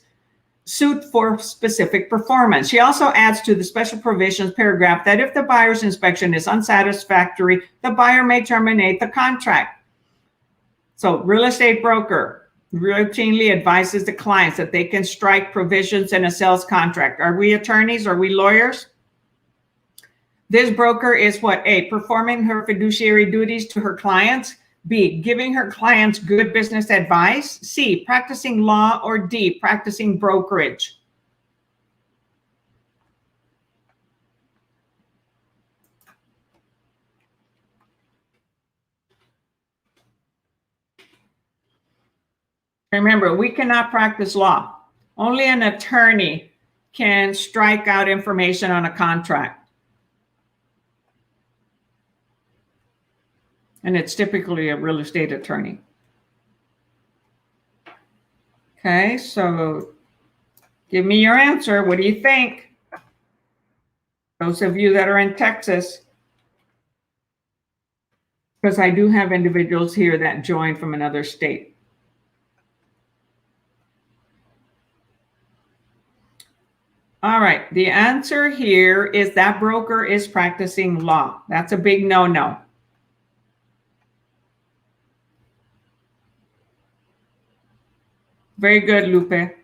for specific performance. She also adds to the special provisions paragraph that if the buyer's inspection is unsatisfactory, the buyer may terminate the contract. So real estate broker routinely advises the clients that they can strike provisions in a sales contract. Are we attorneys? Are we lawyers? This broker is what? A, performing her fiduciary duties to her clients. B, giving her clients good business advice. C, practicing law. Or D, practicing brokerage. Remember, we cannot practice law. Only an attorney can strike out information on a contract. And it's typically a real estate attorney. Okay, so give me your answer. What do you think? Those of you that are in Texas, because I do have individuals here that join from another state. All right, the answer here is that broker is practicing law. That's a big no-no. Very good, Lupe.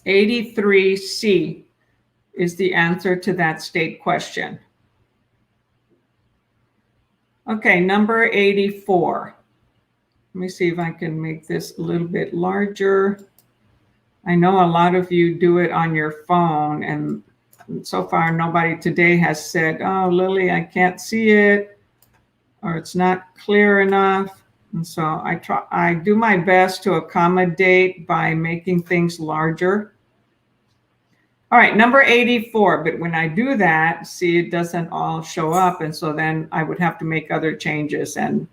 (83C) is the answer to that state question. Okay, number 84. Let me see if I can make this a little bit larger. I know a lot of you do it on your phone, and so far nobody today has said, oh, Lillie, I can't see it, or it's not clear enough. And so I do my best to accommodate by making things larger. All right, number 84, but when I do that, see, it doesn't all show up, and so then I would have to make other changes. And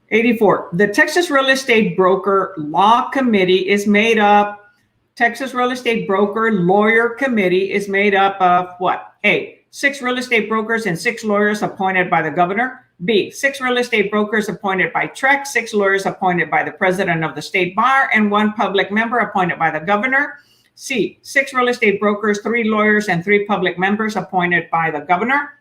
84, the Texas Real Estate Broker Law Committee is made up, Texas Real Estate Broker Lawyer Committee is made up of what? A, 6 real estate brokers and 6 lawyers appointed by the governor. B, 6 real estate brokers appointed by TREC, 6 lawyers appointed by the president of the state bar, and 1 public member appointed by the governor. C, 6 real estate brokers, 3 lawyers, and 3 public members appointed by the governor.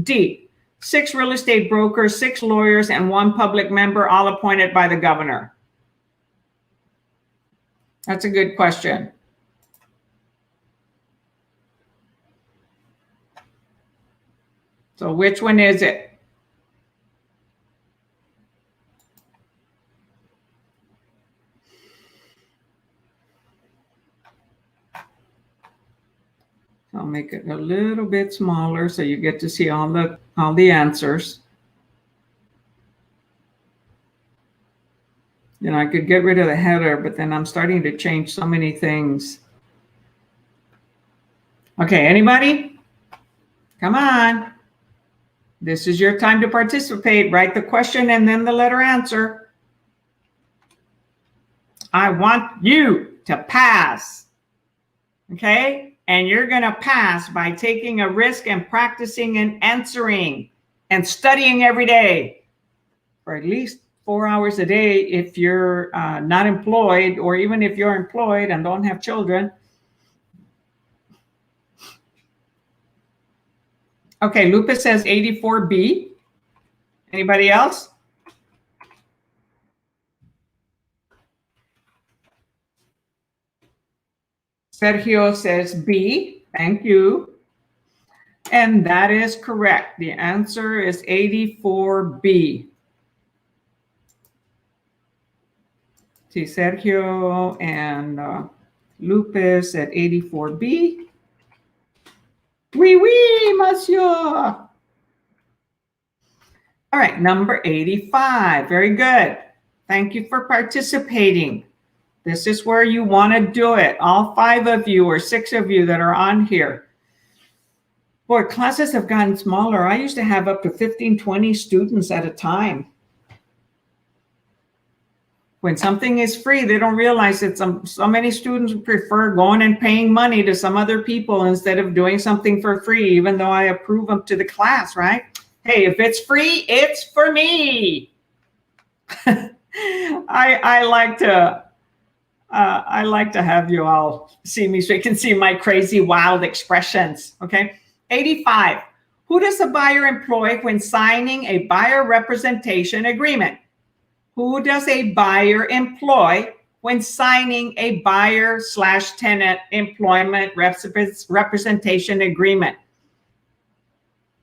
D, 6 real estate brokers, 6 lawyers, and 1 public member, all appointed by the governor. That's a good question. So which one is it? I'll make it a little bit smaller so you get to see all the answers. You know, I could get rid of the header, but then I'm starting to change so many things. Okay, anybody? Come on. This is your time to participate. Write the question and then the letter answer. I want you to pass. Okay? And you're going to pass by taking a risk and practicing and answering and studying every day for at least 4 hours a day if you're not employed, or even if you're employed and don't have children. Okay, Lupus says 84B. Anybody else? Sergio says B. Thank you. And that is correct. The answer is 84B. See, Sergio and Lupus at 84B. Oui, oui, monsieur. All right, number 85. Very good. Thank you for participating. This is where you want to do it. All 5 of you or 6 of you that are on here. Boy, classes have gotten smaller. I used to have up to 15, 20 students at a time. When something is free, they don't realize that so many students prefer going and paying money to some other people instead of doing something for free, even though I approve them to the class, right? Hey, if it's free, it's for me. I like to have you all see me so you can see my crazy, wild expressions, okay? 85, who does a buyer employ when signing a buyer representation agreement? Who does a buyer employ when signing a buyer/tenant employment representation agreement?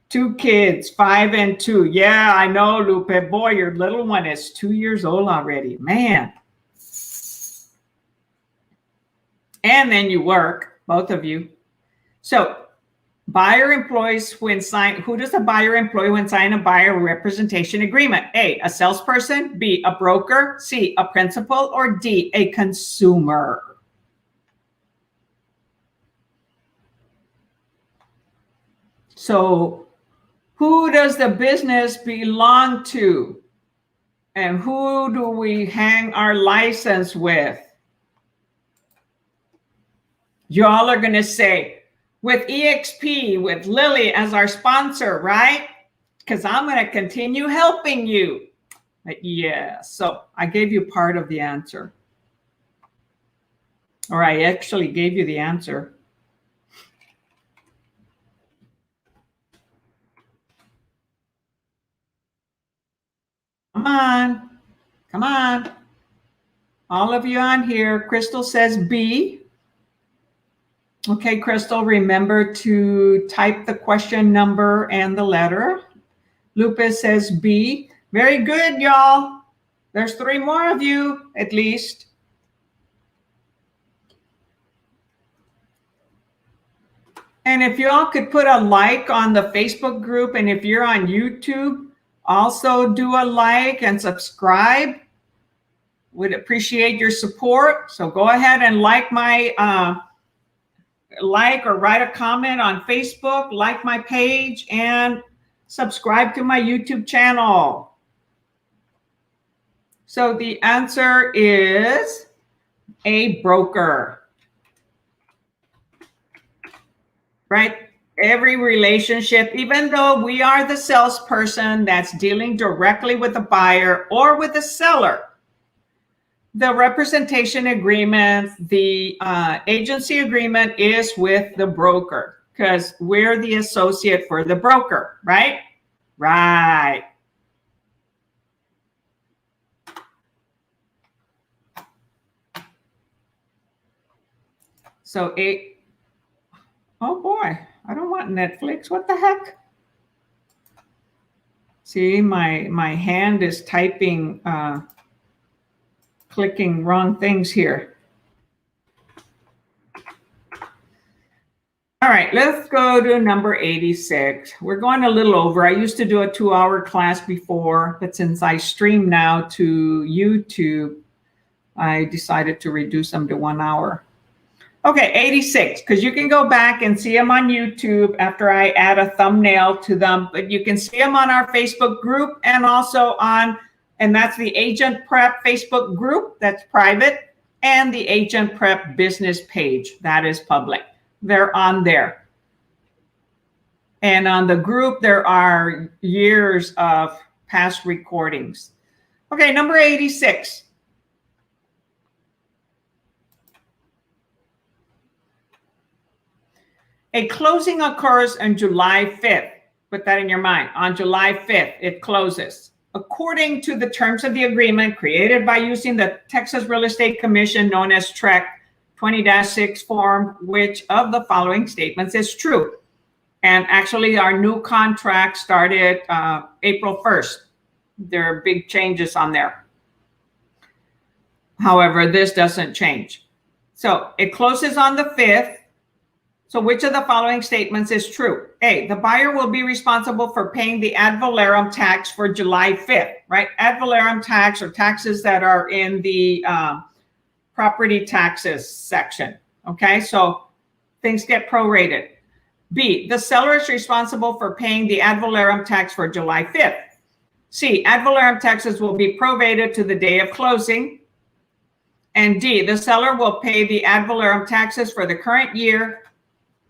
2 kids, 5 and 2. Yeah, I know, Lupe. Boy, your little one is 2 years old already. Man. And then you work, both of you. So buyer employs when sign. Who does a buyer employ when signing a buyer representation agreement? A, a salesperson. B, a broker. C, a principal. Or D, a consumer. So who does the business belong to? And who do we hang our license with? Y'all are going to say, with EXP, with Lillie as our sponsor, right? Because I'm going to continue helping you. Yeah, so I gave you part of the answer. Or I actually gave you the answer. Come on. Come on. All of you on here. Crystal says B. Okay, Crystal, remember to type the question number and the letter. Lupus says B. Very good, y'all. There's 3 more of you, at least. And if y'all could put a like on the Facebook group, and if you're on YouTube, also do a like and subscribe. Would appreciate your support. So go ahead and like my like or write a comment on Facebook, like my page, and subscribe to my YouTube channel. So the answer is a broker, right? Every relationship, even though we are the salesperson that's dealing directly with the buyer or with the seller, the representation agreement, the agency agreement is with the broker because we're the associate for the broker, right? Right. So oh boy, I don't want Netflix. What the heck? See, my hand is typing, clicking wrong things here. All right, let's go to number 86. We're going a little over. I used to do a 2-hour class before, but since I stream now to YouTube, I decided to reduce them to 1 hour. Okay, 86, because you can go back and see them on YouTube after I add a thumbnail to them, but you can see them on our Facebook group and also on, and that's the AgentPrep Facebook group, that's private, and the AgentPrep business page, that is public. They're on there. And on the group, there are years of past recordings. Okay, number 86. A closing occurs on July 5th. Put that in your mind. On July 5th, it closes. According to the terms of the agreement created by using the Texas Real Estate Commission, known as TREC 20-6 form, which of the following statements is true? And actually, our new contract started April 1st. There are big changes on there. However, this doesn't change. So it closes on the 5th. So which of the following statements is true? A, the buyer will be responsible for paying the ad valorem tax for July 5th, right? Ad valorem tax, or taxes that are in the property taxes section, okay? So things get prorated. B, the seller is responsible for paying the ad valorem tax for July 5th. C, ad valorem taxes will be prorated to the day of closing. And D, the seller will pay the ad valorem taxes for the current year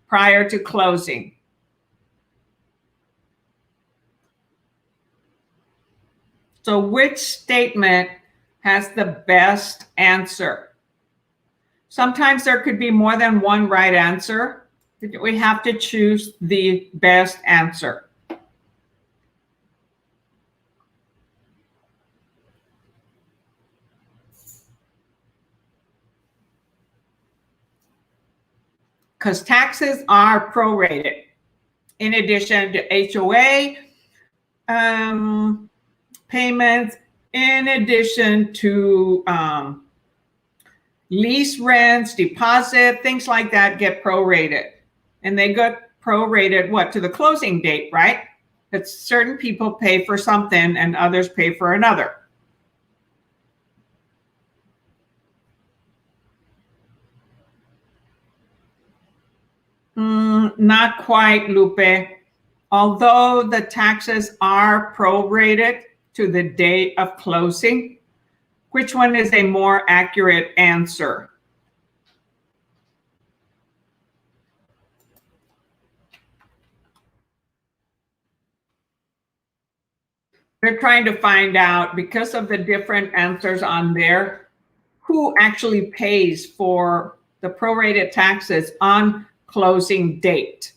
prior to closing. So which statement has the best answer? Sometimes there could be more than one right answer. We have to choose the best answer. Because taxes are prorated. In addition to HOA payments, in addition to lease rents, deposit, things like that get prorated. And they get prorated, what, to the closing date, right? That certain people pay for something and others pay for another. Not quite, Lupe. Although the taxes are prorated, to the date of closing? Which one is a more accurate answer? They're trying to find out, because of the different answers on there, who actually pays for the prorated taxes on closing date.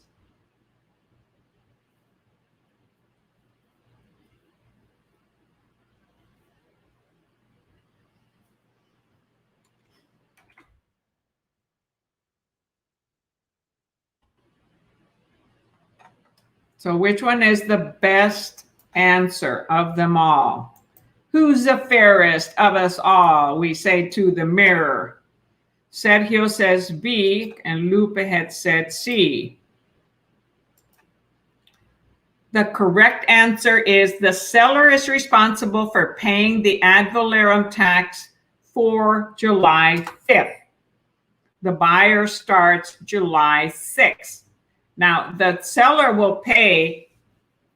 So which one is the best answer of them all? Who's the fairest of us all? We say to the mirror. Sergio says B, and Lupe had said C. The correct answer is the seller is responsible for paying the ad valorem tax for July 5th. The buyer starts July 6th. Now, the seller will pay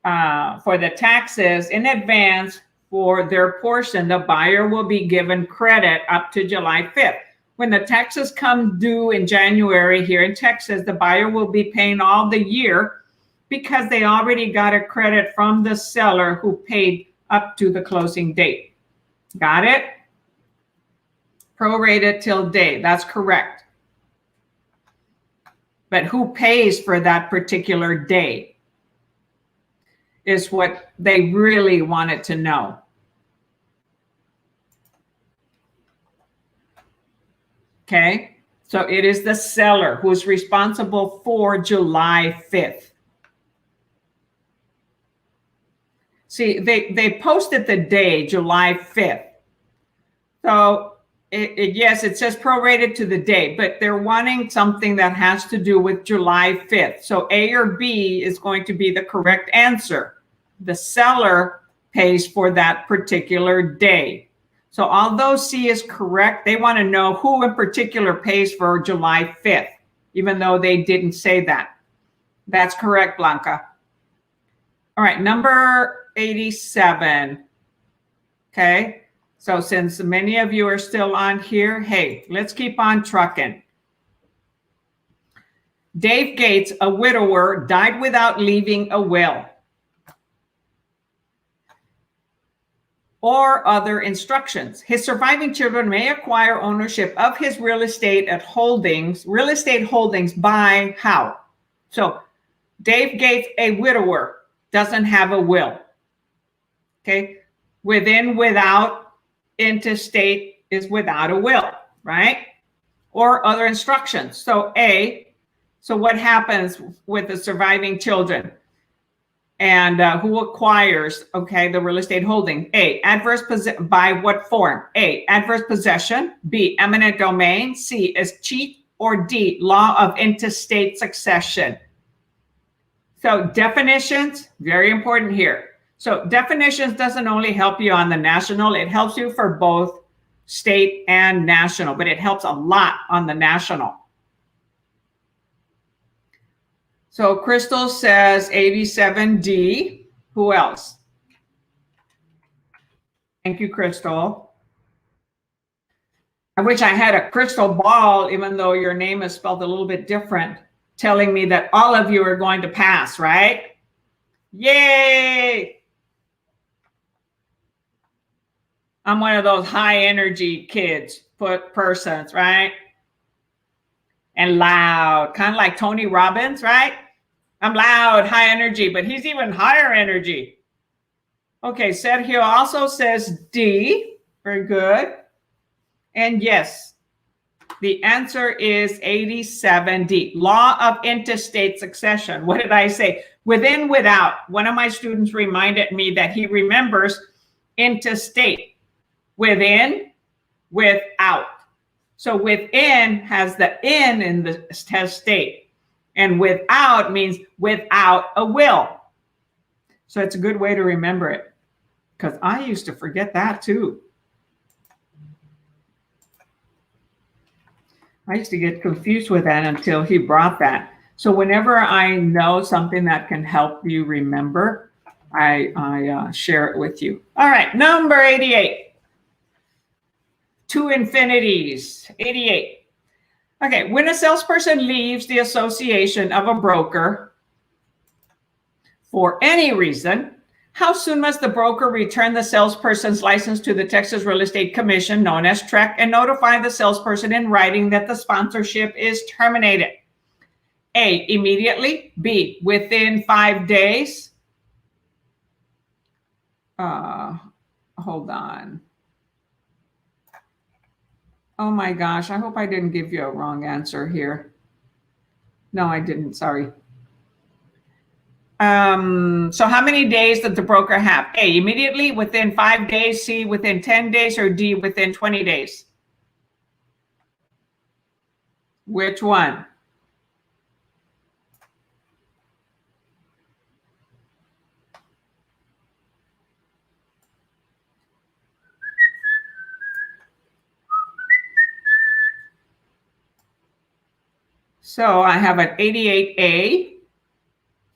for the taxes in advance for their portion. The buyer will be given credit up to July 5th. When the taxes come due in January here in Texas, the buyer will be paying all the year because they already got a credit from the seller who paid up to the closing date. Got it? Prorated till date. That's correct. But who pays for that particular day is what they really wanted to know. Okay, so it is the seller who's responsible for July 5th. See, they posted the day, July 5th. So yes, it says prorated to the day, but they're wanting something that has to do with July 5th. So A or B is going to be the correct answer. The seller pays for that particular day. So although C is correct, they want to know who in particular pays for July 5th, even though they didn't say that. That's correct, Blanca. All right, number 87. Okay, so since many of you are still on here, hey, let's keep on trucking. Dave Gates, a widower, died without leaving a will or other instructions. His surviving children may acquire ownership of his real estate holdings by how? So Dave Gates, a widower, doesn't have a will. Okay, within, without, intestate is without a will, right? Or other instructions. So A, so what happens with the surviving children? And who acquires, okay, the real estate holding? A, by what form? A, adverse possession. B, eminent domain. C, escheat. Or D, law of intestate succession. So definitions, very important here. So definitions doesn't only help you on the national, it helps you for both state and national, but it helps a lot on the national. So Crystal says 87D. Who else? Thank you, Crystal. I wish I had a crystal ball, even though your name is spelled a little bit different, telling me that all of you are going to pass, right? Yay! I'm one of those high energy kids, persons, right? And loud, kind of like Tony Robbins, right? I'm loud, high energy, but he's even higher energy. Okay, Sergio also says D. Very good. And yes, the answer is 87D. Law of intestate succession. What did I say? Within, without. One of my students reminded me that he remembers intestate. Within, without. So within has the in the testate. And without means without a will. So it's a good way to remember it, because I used to forget that too. I used to get confused with that until he brought that. So whenever I know something that can help you remember, I share it with you. All right, number 88. Two infinities. 88. Okay, when a salesperson leaves the association of a broker for any reason, how soon must the broker return the salesperson's license to the Texas Real Estate Commission, known as TREC, and notify the salesperson in writing that the sponsorship is terminated? A, immediately. B, within 5 days. Hold on. Oh my gosh, I hope I didn't give you a wrong answer here. No, I didn't, sorry. So how many days did the broker have? A, immediately, within 5 days, C, within 10 days, or D, within 20 days? Which one? So I have an 88A.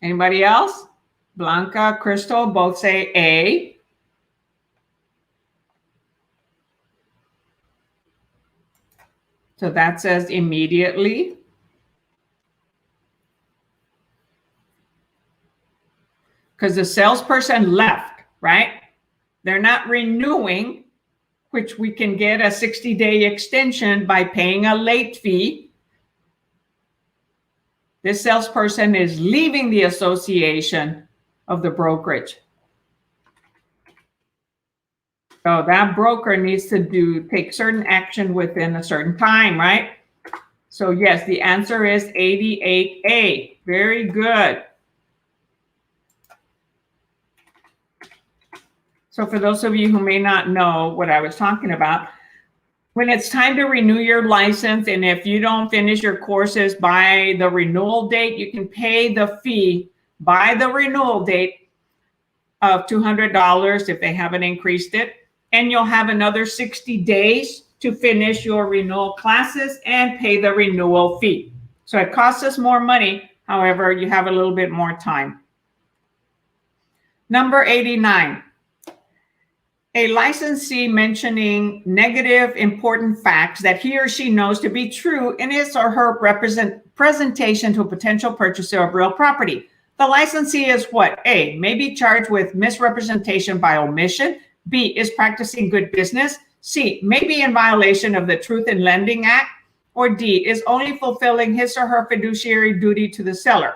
Anybody else? Blanca, Crystal, both say A. So that says immediately. Because the salesperson left, right? They're not renewing, which we can get a 60-day extension by paying a late fee. This salesperson is leaving the association of the brokerage. So that broker needs to take certain action within a certain time, right? So yes, the answer is 88A. Very good. So for those of you who may not know what I was talking about, when it's time to renew your license, and if you don't finish your courses by the renewal date, you can pay the fee by the renewal date of $200 if they haven't increased it. And you'll have another 60 days to finish your renewal classes and pay the renewal fee. So it costs us more money. However, you have a little bit more time. Number 89. A licensee mentioning negative important facts that he or she knows to be true in his or her presentation to a potential purchaser of real property. The licensee is what? A, may be charged with misrepresentation by omission. B, is practicing good business. C, may be in violation of the Truth in Lending Act. Or D, is only fulfilling his or her fiduciary duty to the seller.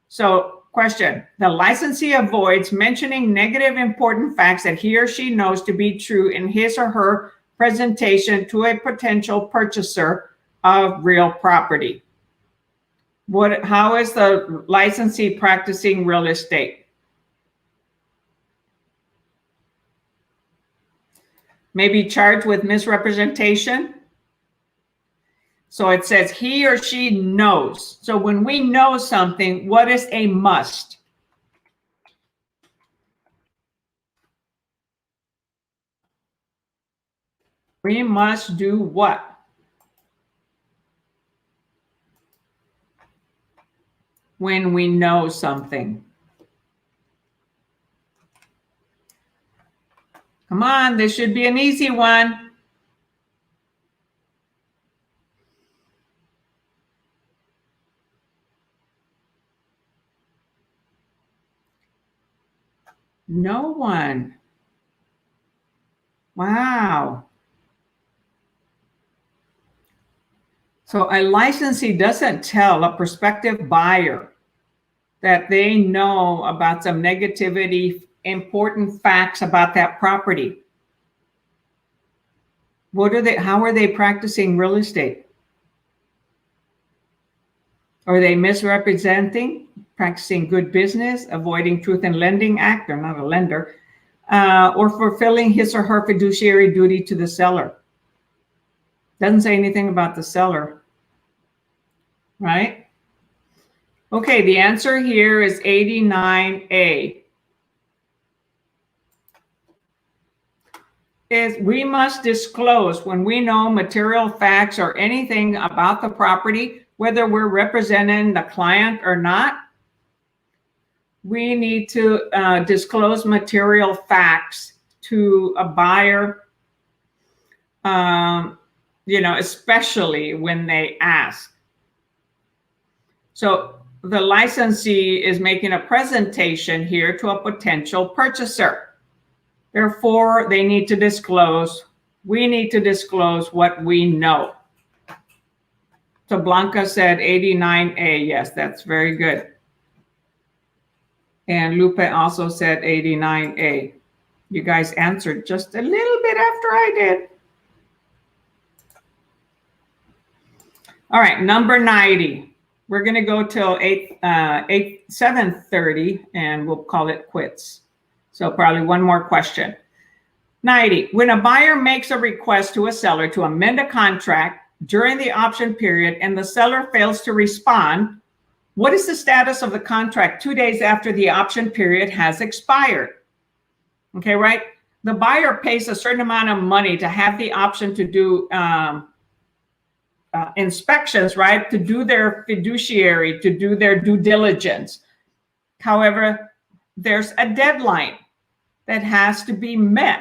So question, the licensee avoids mentioning negative important facts that he or she knows to be true in his or her presentation to a potential purchaser of real property. How is the licensee practicing real estate? May be charged with misrepresentation. So it says he or she knows. So when we know something, what is a must? We must do what? When we know something. Come on, this should be an easy one. No one. Wow. So a licensee doesn't tell a prospective buyer that they know about some negativity, important facts about that property. How are they practicing real estate? Are they misrepresenting, practicing good business, avoiding Truth in Lending Act? They're not a lender. Or fulfilling his or her fiduciary duty to the seller. Doesn't say anything about the seller, right? Okay, the answer here is 89A. Is we must disclose when we know material facts or anything about the property, whether we're representing the client or not. we need to disclose material facts to a buyer, especially when they ask. So the licensee is making a presentation here to a potential purchaser. Therefore, we need to disclose what we know. So Blanca said 89A. Yes, that's very good. And Lupe also said 89A. You guys answered just a little bit after I did. All right, number 90. We're going to go till 7:30, and we'll call it quits. So probably one more question. 90. When a buyer makes a request to a seller to amend a contract during the option period and the seller fails to respond, what is the status of the contract 2 days after the option period has expired? Okay, right? The buyer pays a certain amount of money to have the option to do inspections, right? To do their fiduciary, to do their due diligence. However, there's a deadline that has to be met,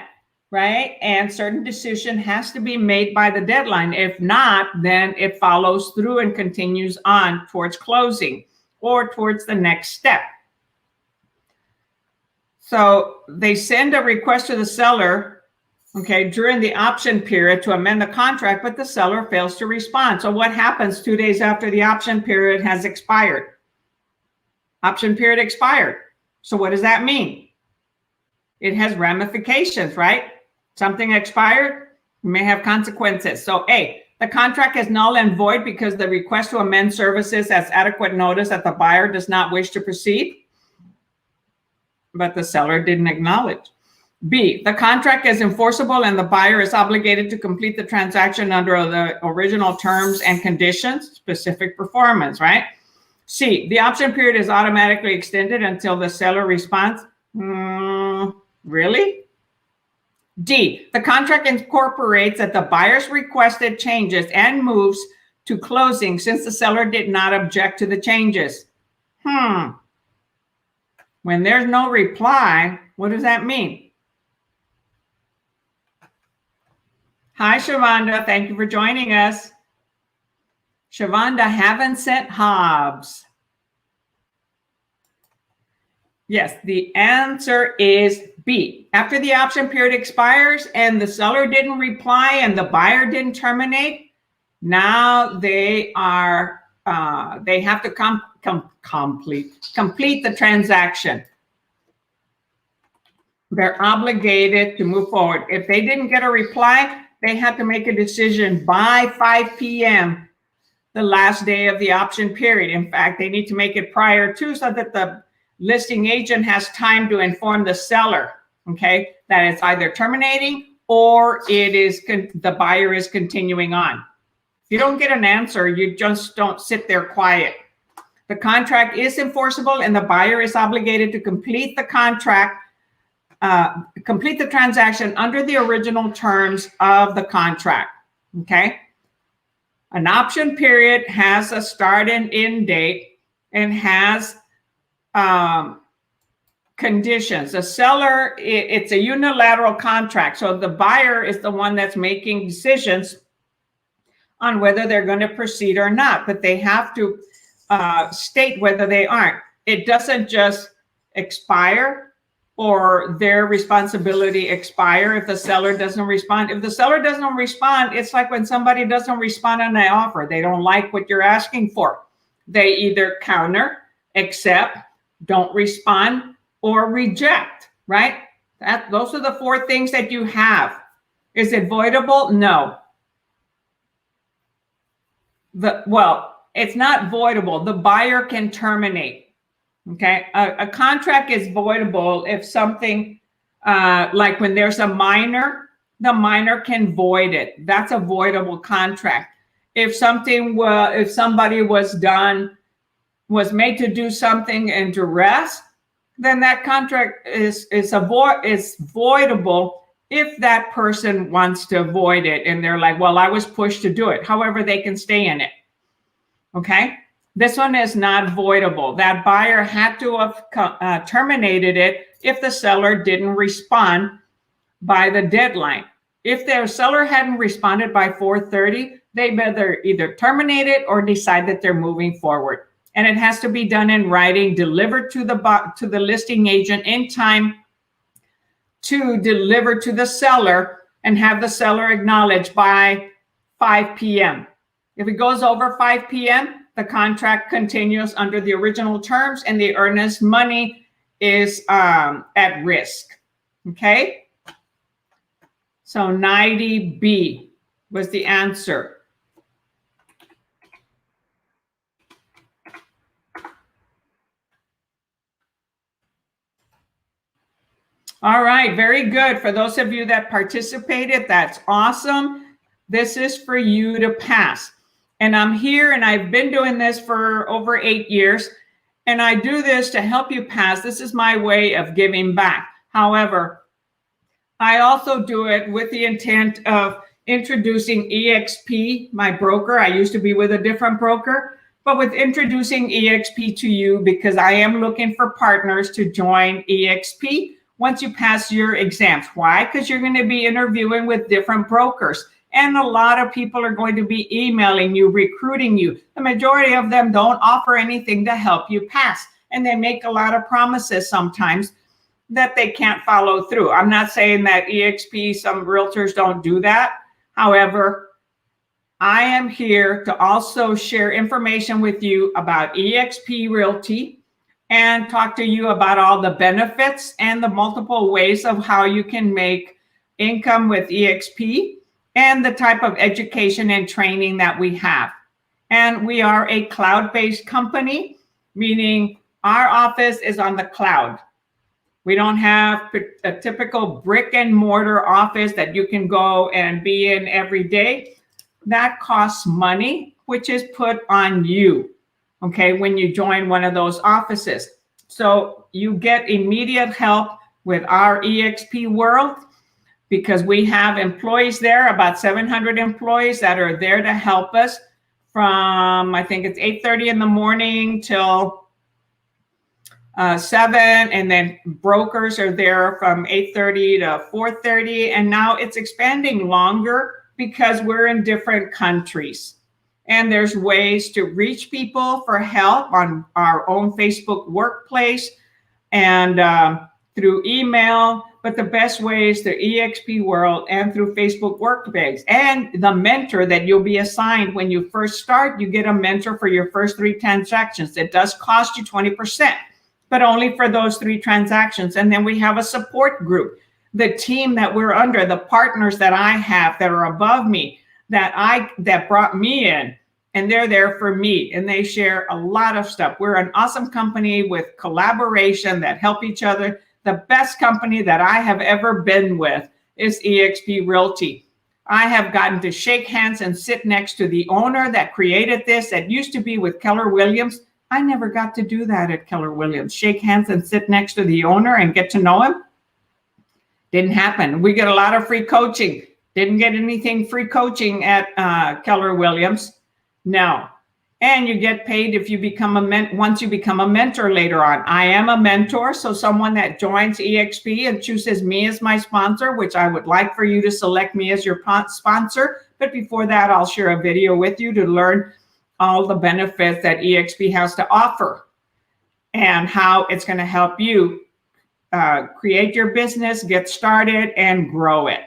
right? And certain decision has to be made by the deadline. If not, then it follows through and continues on towards closing or towards the next step. So they send a request to the seller, okay, during the option period to amend the contract, but the seller fails to respond. So what happens 2 days after the option period has expired? Option period expired. So what does that mean? It has ramifications, right? Something expired, may have consequences. So A, the contract is null and void because the request to amend services has adequate notice that the buyer does not wish to proceed, but the seller didn't acknowledge. B, the contract is enforceable and the buyer is obligated to complete the transaction under the original terms and conditions, specific performance, right? C, the option period is automatically extended until the seller responds. Really? D, the contract incorporates that the buyer's requested changes and moves to closing since the seller did not object to the changes. When there's no reply, what does that mean? Hi, Shavonda. Thank you for joining us. Shavonda, haven't sent Hobbs. Yes, the answer is B. After the option period expires and the seller didn't reply and the buyer didn't terminate, now they are they have to complete the transaction. They're obligated to move forward. If they didn't get a reply, they had to make a decision by 5 p.m. the last day of the option period. In fact, they need to make it prior to so that the listing agent has time to inform the seller, okay, that it's either terminating or it is the buyer is continuing on. If you don't get an answer, you just don't sit there quiet. The contract is enforceable and the buyer is obligated to complete the contract, complete the transaction under the original terms of the contract, okay? An option period has a start and end date and has conditions. The seller, it's a unilateral contract, so the buyer is the one that's making decisions on whether they're going to proceed or not, but they have to state whether they aren't. It doesn't just expire or their responsibility expire if the seller doesn't respond. If the seller doesn't respond, it's like when somebody doesn't respond on an offer. They don't like what you're asking for. They either counter, accept, don't respond, or reject, right? Those are the four things that you have. Is it voidable? No. Well, it's not voidable. The buyer can terminate. Okay, a contract is voidable if something, like when there's a minor, the minor can void it. That's a voidable contract. If somebody was made to do something in duress, then that contract is voidable if that person wants to avoid it and they're like, well, I was pushed to do it. However, they can stay in it. Okay. This one is not voidable. That buyer had to have terminated it if the seller didn't respond by the deadline. If their seller hadn't responded by 4:30, they better either terminate it or decide that they're moving forward. And it has to be done in writing, delivered to the listing agent in time to deliver to the seller, and have the seller acknowledge by 5 p.m. If it goes over 5 p.m., the contract continues under the original terms and the earnest money is at risk. Okay? So 90B was the answer. All right, very good. For those of you that participated, that's awesome. This is for you to pass. And I'm here and I've been doing this for over 8 years. And I do this to help you pass. This is my way of giving back. However, I also do it with the intent of introducing EXP, my broker. I used to be with a different broker, but with introducing EXP to you because I am looking for partners to join EXP once you pass your exams. Why? Because you're going to be interviewing with different brokers. And a lot of people are going to be emailing you, recruiting you. The majority of them don't offer anything to help you pass. And they make a lot of promises sometimes that they can't follow through. I'm not saying that EXP, some realtors don't do that. However, I am here to also share information with you about EXP Realty and talk to you about all the benefits and the multiple ways of how you can make income with EXP and the type of education and training that we have. And we are a cloud-based company, meaning our office is on the cloud. We don't have a typical brick and mortar office that you can go and be in every day. That costs money, which is put on you, okay, when you join one of those offices. So you get immediate help with our EXP world, because we have employees there, about 700 employees that are there to help us from, I think it's 8:30 in the morning till 7, and then brokers are there from 8:30 to 4:30, and now it's expanding longer because we're in different countries. And there's ways to reach people for help on our own Facebook workplace and through email. But the best way is the EXP world and through Facebook Workplace. And the mentor that you'll be assigned when you first start, you get a mentor for your first 3 transactions. It does cost you 20%, but only for those 3 transactions. And then we have a support group, the team that we're under, the partners that I have that are above me, that brought me in, and they're there for me, and they share a lot of stuff. We're an awesome company with collaboration that help each other. The best company that I have ever been with is EXP Realty. I have gotten to shake hands and sit next to the owner that created this, that used to be with Keller Williams. I never got to do that at Keller Williams. Shake hands and sit next to the owner and get to know him. Didn't happen. We get a lot of free coaching. Didn't get anything free coaching at Keller Williams. No. And you get paid if you become once you become a mentor later on. I am a mentor, so someone that joins EXP and chooses me as my sponsor, which I would like for you to select me as your sponsor. But before that, I'll share a video with you to learn all the benefits that EXP has to offer and how it's going to help you create your business, get started, and grow it.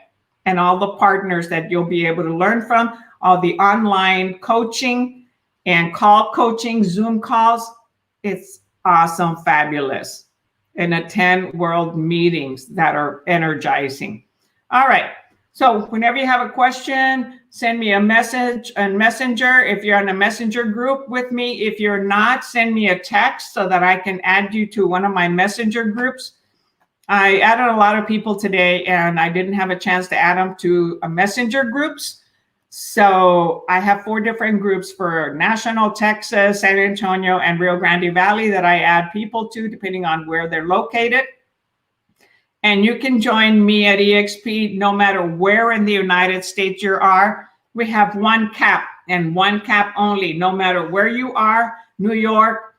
And all the partners that you'll be able to learn from, all the online coaching and call coaching, Zoom calls. It's awesome, fabulous. And attend world meetings that are energizing. All right. So whenever you have a question, send me a message on Messenger. If you're on a Messenger group with me, if you're not, send me a text so that I can add you to one of my Messenger groups. I added a lot of people today and I didn't have a chance to add them to a Messenger groups. So I have 4 different groups for National, Texas, San Antonio, and Rio Grande Valley that I add people to depending on where they're located. And you can join me at EXP no matter where in the United States you are. We have one cap, and one cap only, no matter where you are, New York,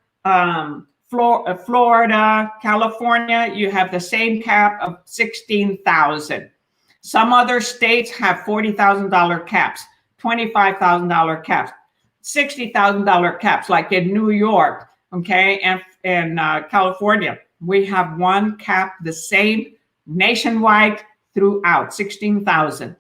Florida, California, you have the same cap of $16,000. Some other states have $40,000 caps, $25,000 caps, $60,000 caps, like in New York, okay, and California. We have one cap, the same nationwide throughout, 16,000,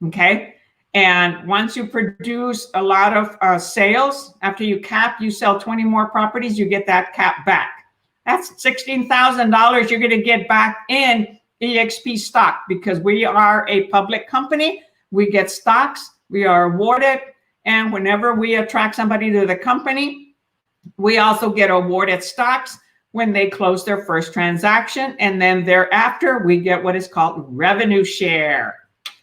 okay? And once you produce a lot of sales, after you cap, you sell 20 more properties, you get that cap back. That's $16,000 you're going to get back in EXP stock, because we are a public company. We get stocks, we are awarded, and whenever we attract somebody to the company, we also get awarded stocks when they close their first transaction, and then thereafter we get what is called revenue share.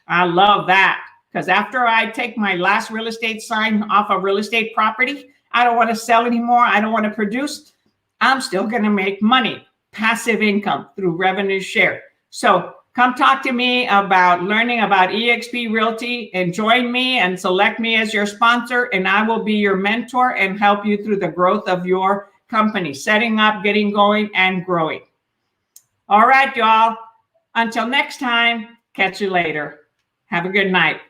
I love that, because after I take my last real estate sign off a real estate property, I don't want to sell anymore, I don't want to produce, I'm still going to make money, passive income through revenue share. So come talk to me about learning about eXp Realty, and join me and select me as your sponsor, and I will be your mentor and help you through the growth of your company, setting up, getting going, and growing. All right, y'all. Until next time, catch you later. Have a good night.